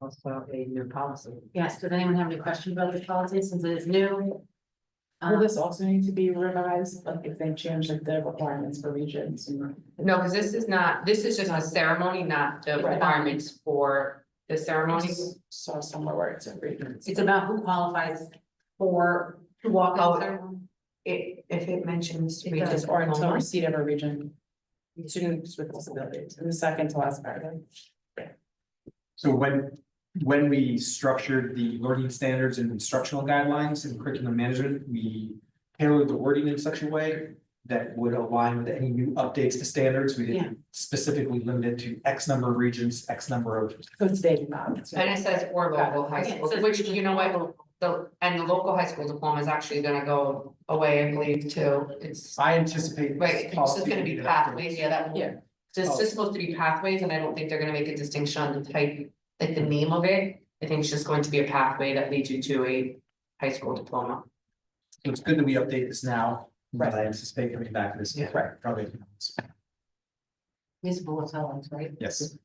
Also a new policy. Yes, does anyone have any questions about this policy since it is new? Will this also need to be revised, like if they change like the requirements for regions and? No, because this is just a ceremony, not the Right. requirements for the ceremony. Saw somewhere where it's a regions. It's about who qualifies for to walk Oh, in ceremony. If it mentions. It does, or until diploma. receipt of a region. Students with disabilities, in the second to last paragraph. So when we structured the learning standards and instructional guidelines and curriculum management, we tailored the wording in such a way that would align with any new updates to standards. We didn't specifically limit it to X number of regions, X number of. So it's dated now. And it says or local high Yeah, it school, says which region you know what, local. the local high school diploma is actually gonna go away, I believe, too. It's, I anticipate. right, it's just gonna be pathways, yeah, that. Yeah. It's just supposed to be pathways, and I don't think they're gonna make a distinction on the type, like the name of it. I think it's just going to be a pathway that leads you to a high school diploma. So it's good that we update this now, but Right. I anticipate coming back to this. Yeah. Right, probably. These bullet elements, right? Yes.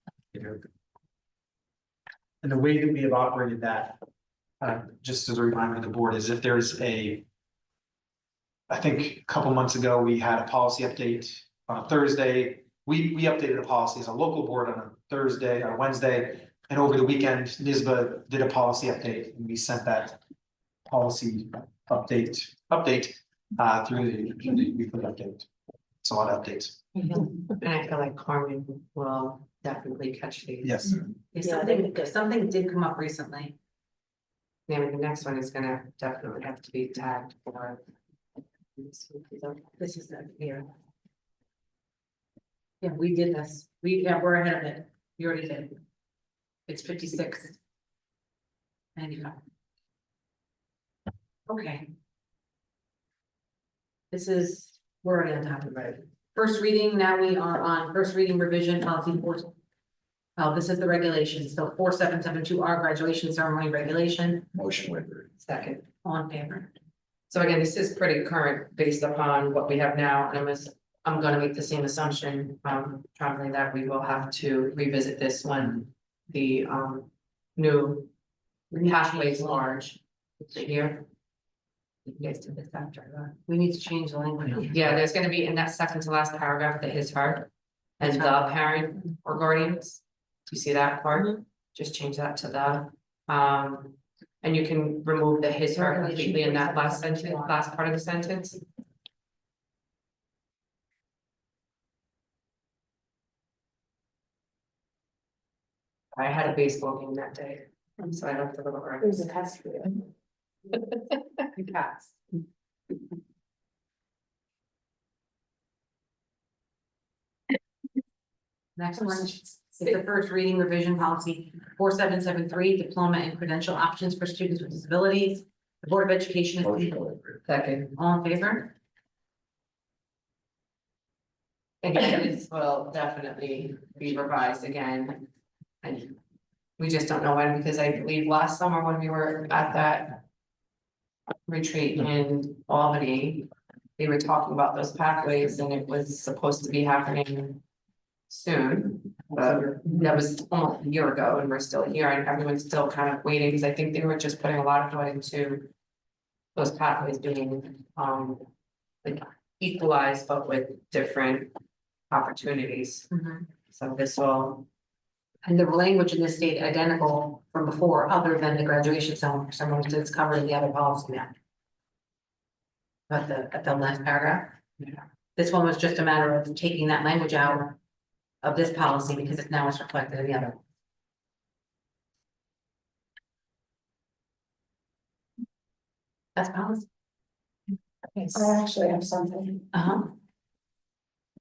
And the way that we have operated that, just as a reminder to the board, is if there's I think a couple months ago, we had a policy update on a Thursday. We updated a policy as a local board on a Thursday or Wednesday. And over the weekend, NISBA did a policy update and we sent that policy update through the weekly update. It's a lot of updates. And I feel like Carmen will definitely catch these. Yes. Something did come up recently. Yeah, the next one is gonna definitely have to be tagged for. This is the here. Yeah, we did this. We're ahead of it. We already did. It's 56. Anyhow. Okay. We're already on top of it. First reading, now we are on first reading revision policy 4. Oh, this is the regulation, so 4772R graduation ceremony regulation. Motion waive. Second. All in favor? So again, this is pretty current based upon what we have now, and I'm gonna make the same assumption, probably that we will have to revisit this when the new pathways large here. You guys did this after, we need to change the language. Yeah, there's gonna be in that second to last paragraph, the his her. And the parent or guardians. Do you see that part? Just change that to the, and you can remove the his her completely in that last sentence, last part of the sentence. I had a baseball game that day, so I left a little early. It was a test for you. You passed. Next one is the first reading revision policy 4773, diploma and credential options for students with disabilities. The Board of Education Motion is to approve. Second. all in favor? Again, this will definitely be revised again. And we just don't know when, because I believe last summer when we were at that retreat in Albany, they were talking about those pathways and it was supposed to be happening soon. But that was almost a year ago and we're still here and everyone's still kind of waiting, because I think they were just putting a lot of thought into those pathways being, like equalized, but with different opportunities. So this will, And the language in this state identical from before, other than the graduation zone, for some reason it's covered in the other policy now. At the last paragraph. This one was just a matter of taking that language out of this policy because it now is reflected in the other. That's policy. I actually have something.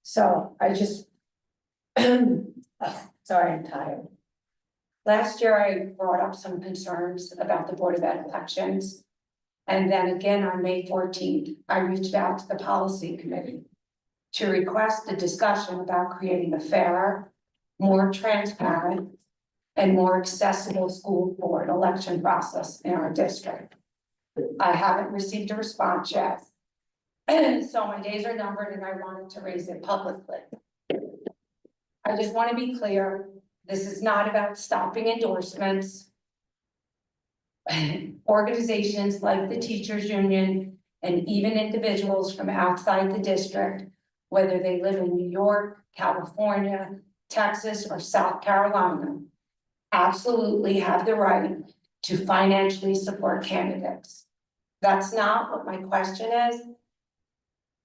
So I just. Sorry, I'm tired. Last year, I brought up some concerns about the Board of Ed elections. And then again, on May 14th, I reached out to the policy committee to request a discussion about creating a fairer, more transparent, and more accessible school board election process in our district. I haven't received a response yet. So my days are numbered and I wanted to raise it publicly. I just want to be clear, this is not about stopping endorsements. Organizations like the teachers union and even individuals from outside the district, whether they live in New York, California, Texas, or South Carolina, absolutely have the right to financially support candidates. That's not what my question is.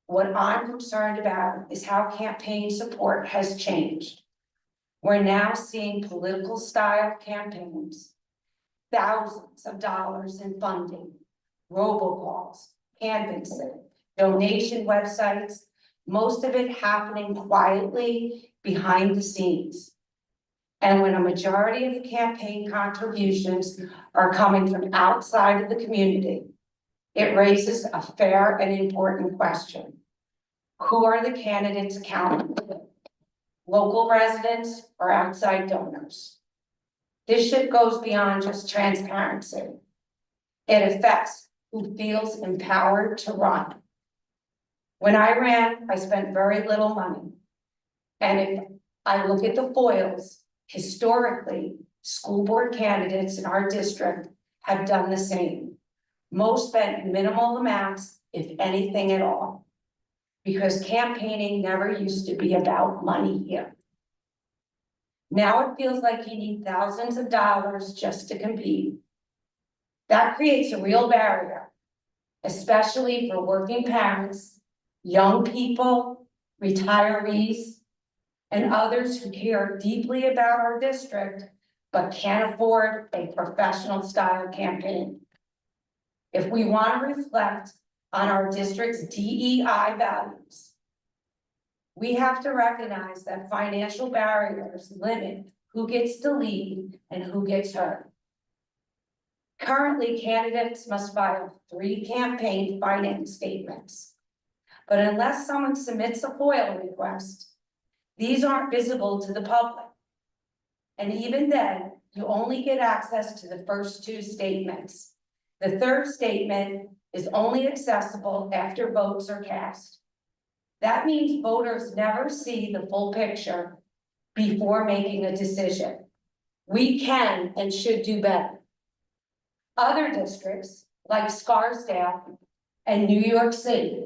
What I'm concerned about is how campaign support has changed. We're now seeing political style campaigns, thousands of dollars in funding, robocalls, canvassing, donation websites, most of it happening quietly behind the scenes. And when a majority of the campaign contributions are coming from outside of the community, it raises a fair and important question. Who are the candidates accountable to? Local residents or outside donors? This shit goes beyond just transparency. It affects who feels empowered to run. When I ran, I spent very little money. And if I look at the foils, historically, school board candidates in our district have done the same. Most spent minimal amounts, if anything at all, because campaigning never used to be about money here. Now it feels like you need thousands of dollars just to compete. That creates a real barrier, especially for working parents, young people, retirees, and others who care deeply about our district, but can't afford a professional style campaign. If we want to reflect on our district's DEI values, we have to recognize that financial barriers limit who gets to lead and who gets heard. Currently, candidates must file 3 campaign finance statements. But unless someone submits a FOIL request, these aren't visible to the public. And even then, you only get access to the first 2 statements. The third statement is only accessible after votes are cast. That means voters never see the full picture before making a decision. We can and should do better. Other districts, like Scarsdale, and New York City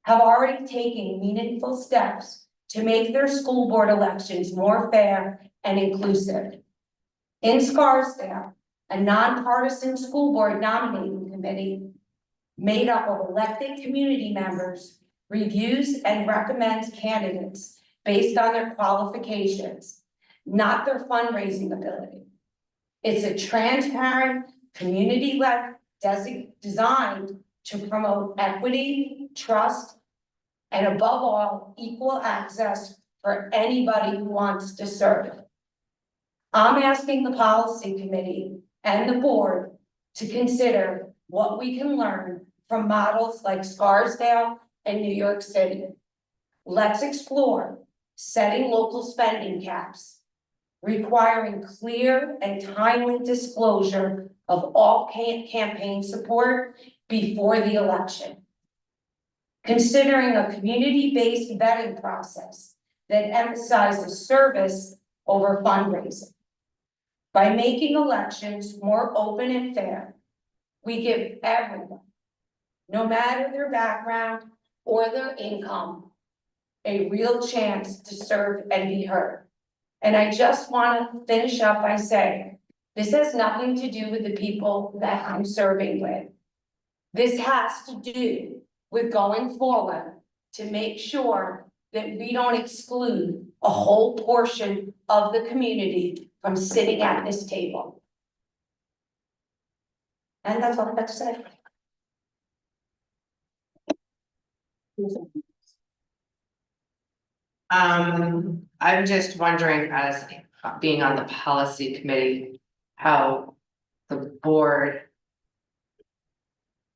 have already taken meaningful steps to make their school board elections more fair and inclusive. In Scarsdale, a nonpartisan school board nominating committee made up of elected community members reviews and recommends candidates based on their qualifications, not their fundraising ability. It's a transparent, community-led designed to promote equity, trust, and above all, equal access for anybody who wants to serve. I'm asking the policy committee and the board to consider what we can learn from models like Scarsdale and New York City. Let's explore setting local spending caps, requiring clear and timely disclosure of all campaign support before the election. Considering a community-based vetting process that emphasizes service over fundraising. By making elections more open and fair, we give everyone, no matter their background or their income, a real chance to serve and be heard. And I just want to finish up by saying, this has nothing to do with the people that I'm serving with. This has to do with going forward to make sure that we don't exclude a whole portion of the community from sitting at this table. And that's all I've got to say. I'm just wondering, as being on the policy committee, how the board.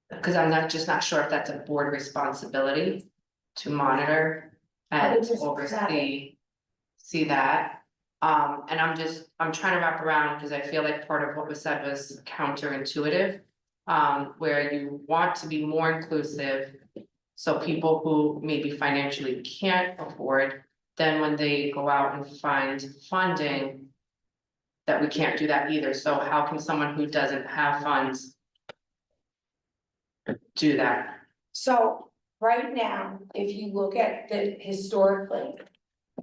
Because I'm not sure if that's a board responsibility to monitor and oversee, see that. And I'm trying to wrap around, because I feel like part of what was said was counterintuitive. Where you want to be more inclusive. So people who maybe financially can't afford, then when they go out and find funding, that we can't do that either. So how can someone who doesn't have funds do that? So right now, if you look at the historically,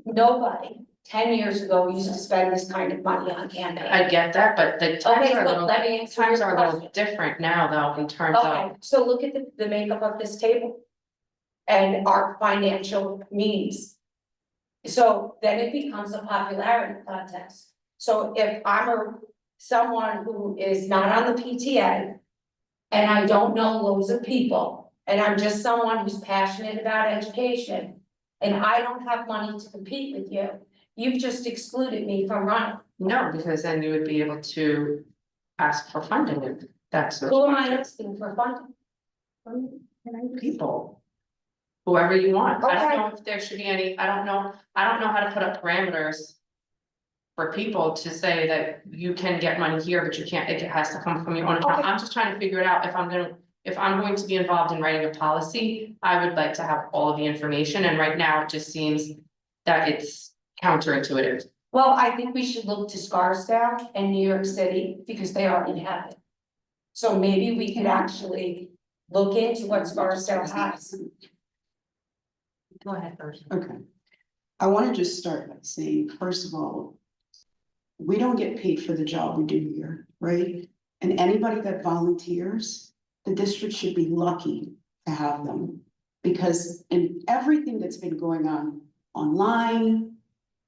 nobody 10 years ago used to spend this kind of money on campaign. I get that, but the times Okay, are a so little, let me answer times your are a little question. different now, though, in terms Okay, of. so look at the makeup of this table and our financial means. So then it becomes a popularity contest. So if I'm someone who is not on the PTA and I don't know loads of people, and I'm just someone who's passionate about education, and I don't have money to compete with you, you've just excluded me from running. No, because then you would be able to ask for funding if that's. Who am I asking for funding? People. Whoever you want. I Okay. don't know if there should be any, I don't know how to put up parameters. For people to say that you can get money here, but you can't, it has to come from your own account. Okay. I'm just trying to figure it out. If I'm going to be involved in writing a policy, I would like to have all of the information, and right now it just seems that it's counterintuitive. Well, I think we should look to Scarsdale and New York City because they already have it. So maybe we could actually look into what Scarsdale has. Go ahead first. Okay. I want to just start by saying, first of all, we don't get paid for the job we do here, right? And anybody that volunteers, the district should be lucky to have them. Because in everything that's been going on online,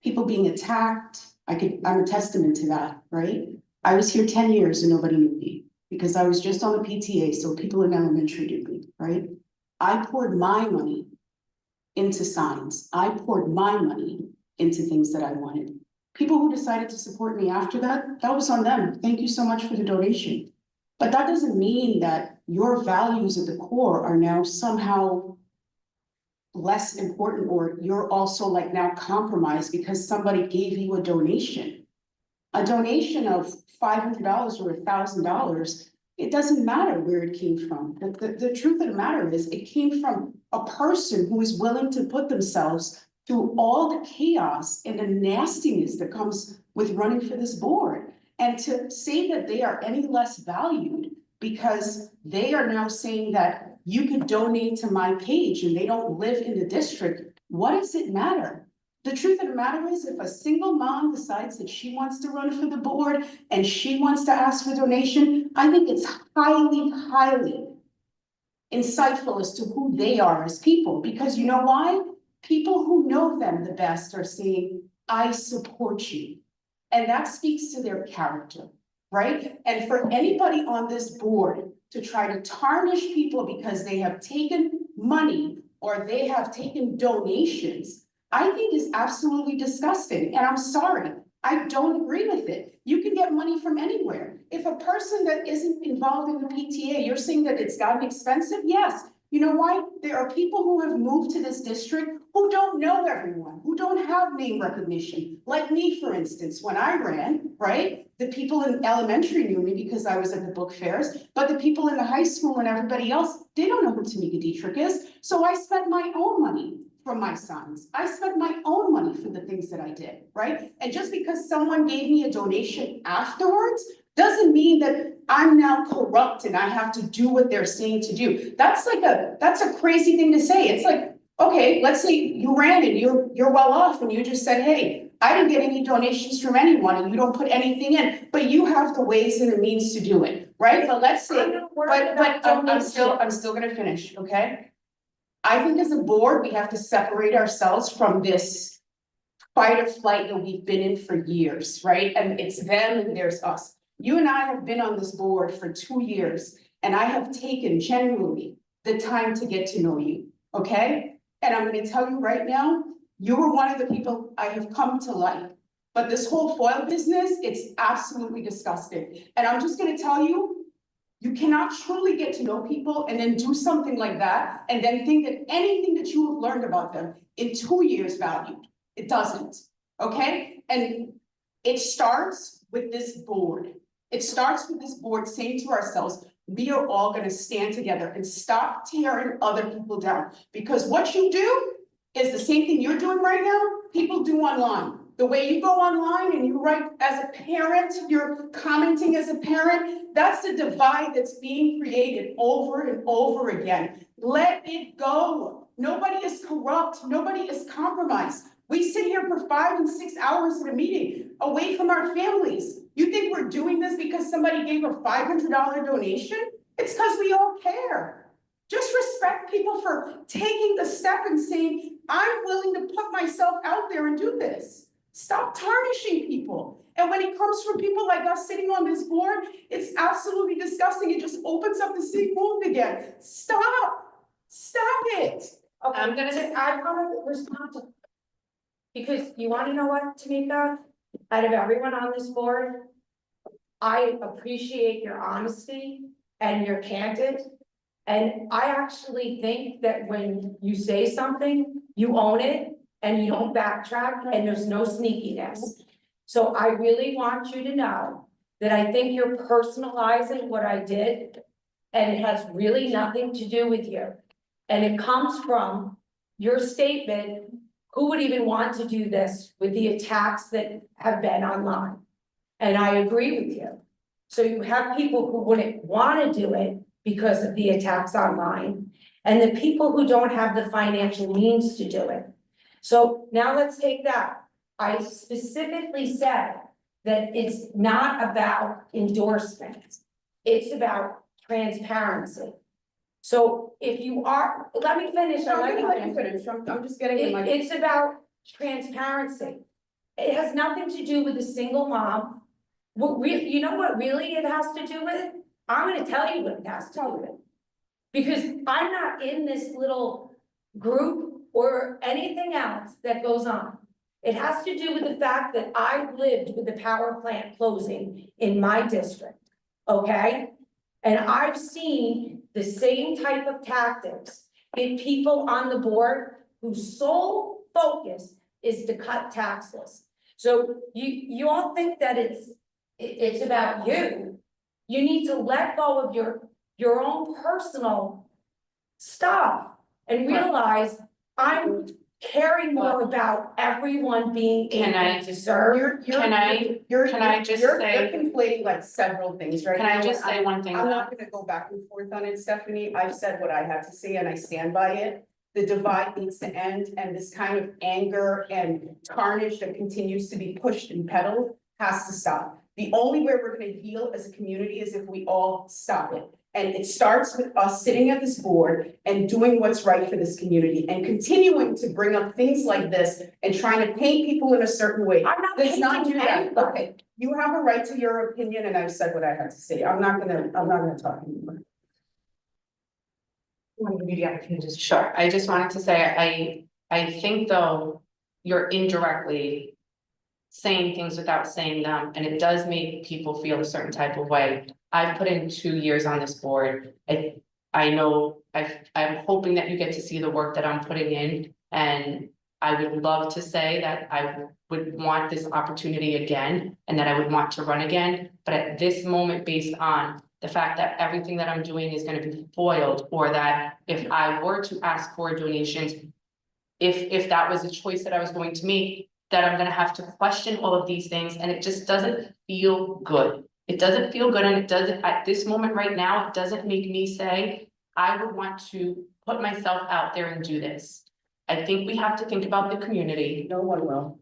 people being attacked, I'm a testament to that, right? I was here 10 years and nobody knew me because I was just on the PTA, so people in elementary knew me, right? I poured my money into signs. I poured my money into things that I wanted. People who decided to support me after that, that was on them. Thank you so much for the donation. But that doesn't mean that your values at the core are now somehow less important, or you're also like now compromised because somebody gave you a donation. A donation of $500 or $1,000, it doesn't matter where it came from. The truth of the matter is it came from a person who is willing to put themselves through all the chaos and the nastiness that comes with running for this board. And to say that they are any less valued because they are now saying that you could donate to my page and they don't live in the district, what does it matter? The truth of the matter is, if a single mom decides that she wants to run for the board and she wants to ask for donation, I think it's highly, highly insightful as to who they are as people, because you know why? People who know them the best are saying, I support you. And that speaks to their character, right? And for anybody on this board to try to tarnish people because they have taken money or they have taken donations, I think is absolutely disgusting. And I'm sorry, I don't agree with it. You can get money from anywhere. If a person that isn't involved in the PTA, you're saying that it's gotten expensive? Yes. You know why? There are people who have moved to this district who don't know everyone, who don't have name recognition. Like me, for instance, when I ran, right? The people in elementary knew me because I was at the book fairs, but the people in the high school and everybody else, they don't know who Tamika Dietrich is. So I spent my own money from my sons. I spent my own money for the things that I did, right? And just because someone gave me a donation afterwards, doesn't mean that I'm now corrupt and I have to do what they're saying to do. That's a crazy thing to say. It's like, okay, let's say you ran and you're well off and you just said, hey, I didn't get any donations from anyone and you don't put anything in, but you have the ways and the means to do it, right? But let's say, I'm still gonna finish, okay? I think as a board, we have to separate ourselves from this fight or flight that we've been in for years, right? And it's them and there's us. You and I have been on this board for 2 years, and I have taken genuinely the time to get to know you, okay? And I'm gonna tell you right now, you were one of the people I have come to like. But this whole foil business, it's absolutely disgusting. And I'm just gonna tell you, you cannot truly get to know people and then do something like that and then think that anything that you have learned about them in 2 years valued. It doesn't, okay? And it starts with this board. It starts with this board saying to ourselves, we are all gonna stand together and stop tearing other people down. Because what you do is the same thing you're doing right now, people do online. The way you go online and you write as a parent, you're commenting as a parent, that's the divide that's being created over and over again. Let it go. Nobody is corrupt. Nobody is compromised. We sit here for 5 and 6 hours in a meeting away from our families. You think we're doing this because somebody gave a $500 donation? It's because we all care. Just respect people for taking the step and saying, I'm willing to put myself out there and do this. Stop tarnishing people. And when it comes from people like us sitting on this board, it's absolutely disgusting. It just opens up the same wound again. Stop it. Okay, I'm gonna respond to. Because you wanna know what, Tamika? Out of everyone on this board, I appreciate your honesty and your candid. And I actually think that when you say something, you own it and you don't backtrack and there's no sneakiness. So I really want you to know that I think you're personalizing what I did and it has really nothing to do with you. And it comes from your statement, who would even want to do this with the attacks that have been online? And I agree with you. So you have people who wouldn't want to do it because of the attacks online, and the people who don't have the financial means to do it. So now let's take that. I specifically said that it's not about endorsements. It's about transparency. So if you are, let me finish. I'm just getting in my. It's about transparency. It has nothing to do with a single mom. You know what really it has to do with? I'm gonna tell you what it has to do with. Because I'm not in this little group or anything else that goes on. It has to do with the fact that I lived with the power plant closing in my district, okay? And I've seen the same type of tactics in people on the board whose sole focus is to cut taxes. So you all think that it's about you. You need to let go of your own personal stuff and realize I'm caring more about everyone being Can I- able to serve. Can I just You're say, conflating like several things right can I now. just say one thing? I'm not gonna go back and forth on it, Stephanie. I've said what I had to say and I stand by it. The divide needs to end and this kind of anger and tarnish that continues to be pushed and peddled has to stop. The only way we're gonna heal as a community is if we all stop it. And it starts with us sitting at this board and doing what's right for this community and continuing to bring up things like this and trying to paint people in a certain way. I'm not Let's not do painting that. anybody. Okay, you have a right to your opinion and I've said what I had to say. I'm not gonna talk anymore. Sure, I just wanted to say, I think though, you're indirectly saying things without saying them, and it does make people feel a certain type of way. I've put in 2 years on this board. I know, I'm hoping that you get to see the work that I'm putting in, and I would love to say that I would want this opportunity again, and that I would want to run again, but at this moment, based on the fact that everything that I'm doing is gonna be foiled, or that if I were to ask for donations, if that was a choice that I was going to make, that I'm gonna have to question all of these things, and it just doesn't feel good. It doesn't feel good, and it doesn't, at this moment right now, it doesn't make me say, I would want to put myself out there and do this. I think we have to think about the community. No one will.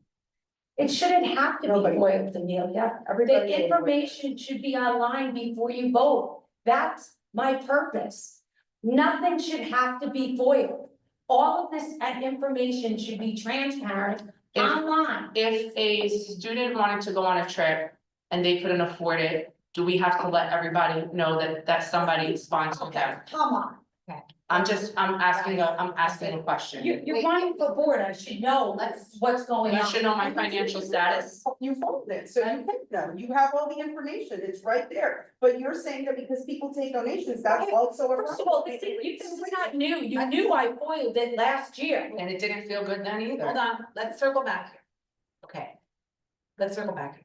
It shouldn't have to be Nobody. foiled, Amelia. Everybody The will. information should be online before you vote. That's my purpose. Nothing should have to be foiled. All of this information should be transparent online. If a student wanted to go on a trip and they couldn't afford it, do we have to let everybody know that somebody sponsored them? Come on. I'm asking a question. You're running for board. I should know what's going on. You should know my financial status. You folded it, so you think no, you have all the information, it's right there, but you're saying that because people take donations, that's also a. First of all, this is not new. You knew I foiled it last year. And it didn't feel good then either. Hold on, let's circle back here. Okay. Let's circle back.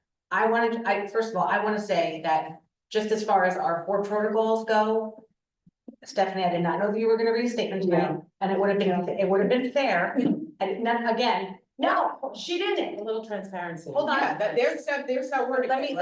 First of all, I wanna say that just as far as our board protocols go, Stephanie, I did not know that you were gonna read a statement tonight, and it would have been fair, and then again, No, she didn't. A little transparency. Hold on. Yeah, there's how we're. let me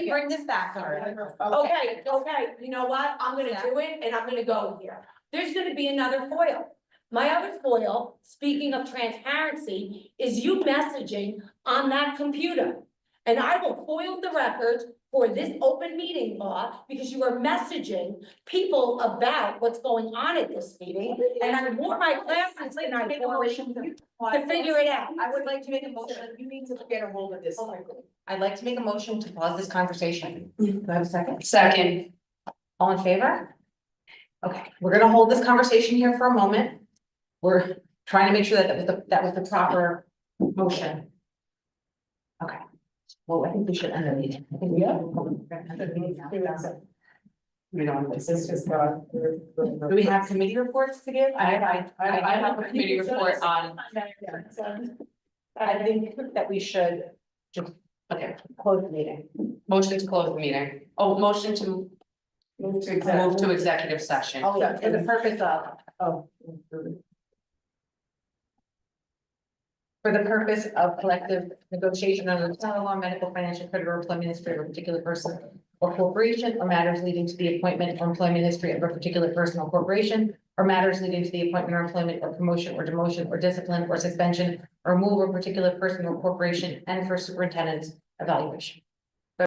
bring this back, all right? Okay, you know what? I'm gonna do it and I'm gonna go here. There's gonna be another foil. My other foil, speaking of transparency, is you messaging on that computer. And I will foil the record for this open meeting law because you are messaging people about what's going on at this meeting. And I wore my glasses tonight to figure it out. I would like to make a motion. You need to get a hold of this quickly. I'd like to make a motion to pause this conversation. Do I have a second? Second, All in favor? Okay, we're gonna hold this conversation here for a moment. We're trying to make sure that was the proper motion. Okay, well, I think we should end the meeting. I think we We don't, This is just, do we have committee reports to give? I have a committee report on, I think that we should just, okay, close the meeting. motion to close the meeting. Oh, motion to move to move to executive session. Oh, yeah, for the purpose of. Oh. For the purpose of collective negotiation under the town law, medical, financial, credit, or employment history of a particular person or corporation, or matters leading to the appointment or employment history of a particular person or corporation, or matters leading to the appointment or employment or promotion or demotion or discipline or suspension or remove of a particular person or corporation, and for superintendent's evaluation.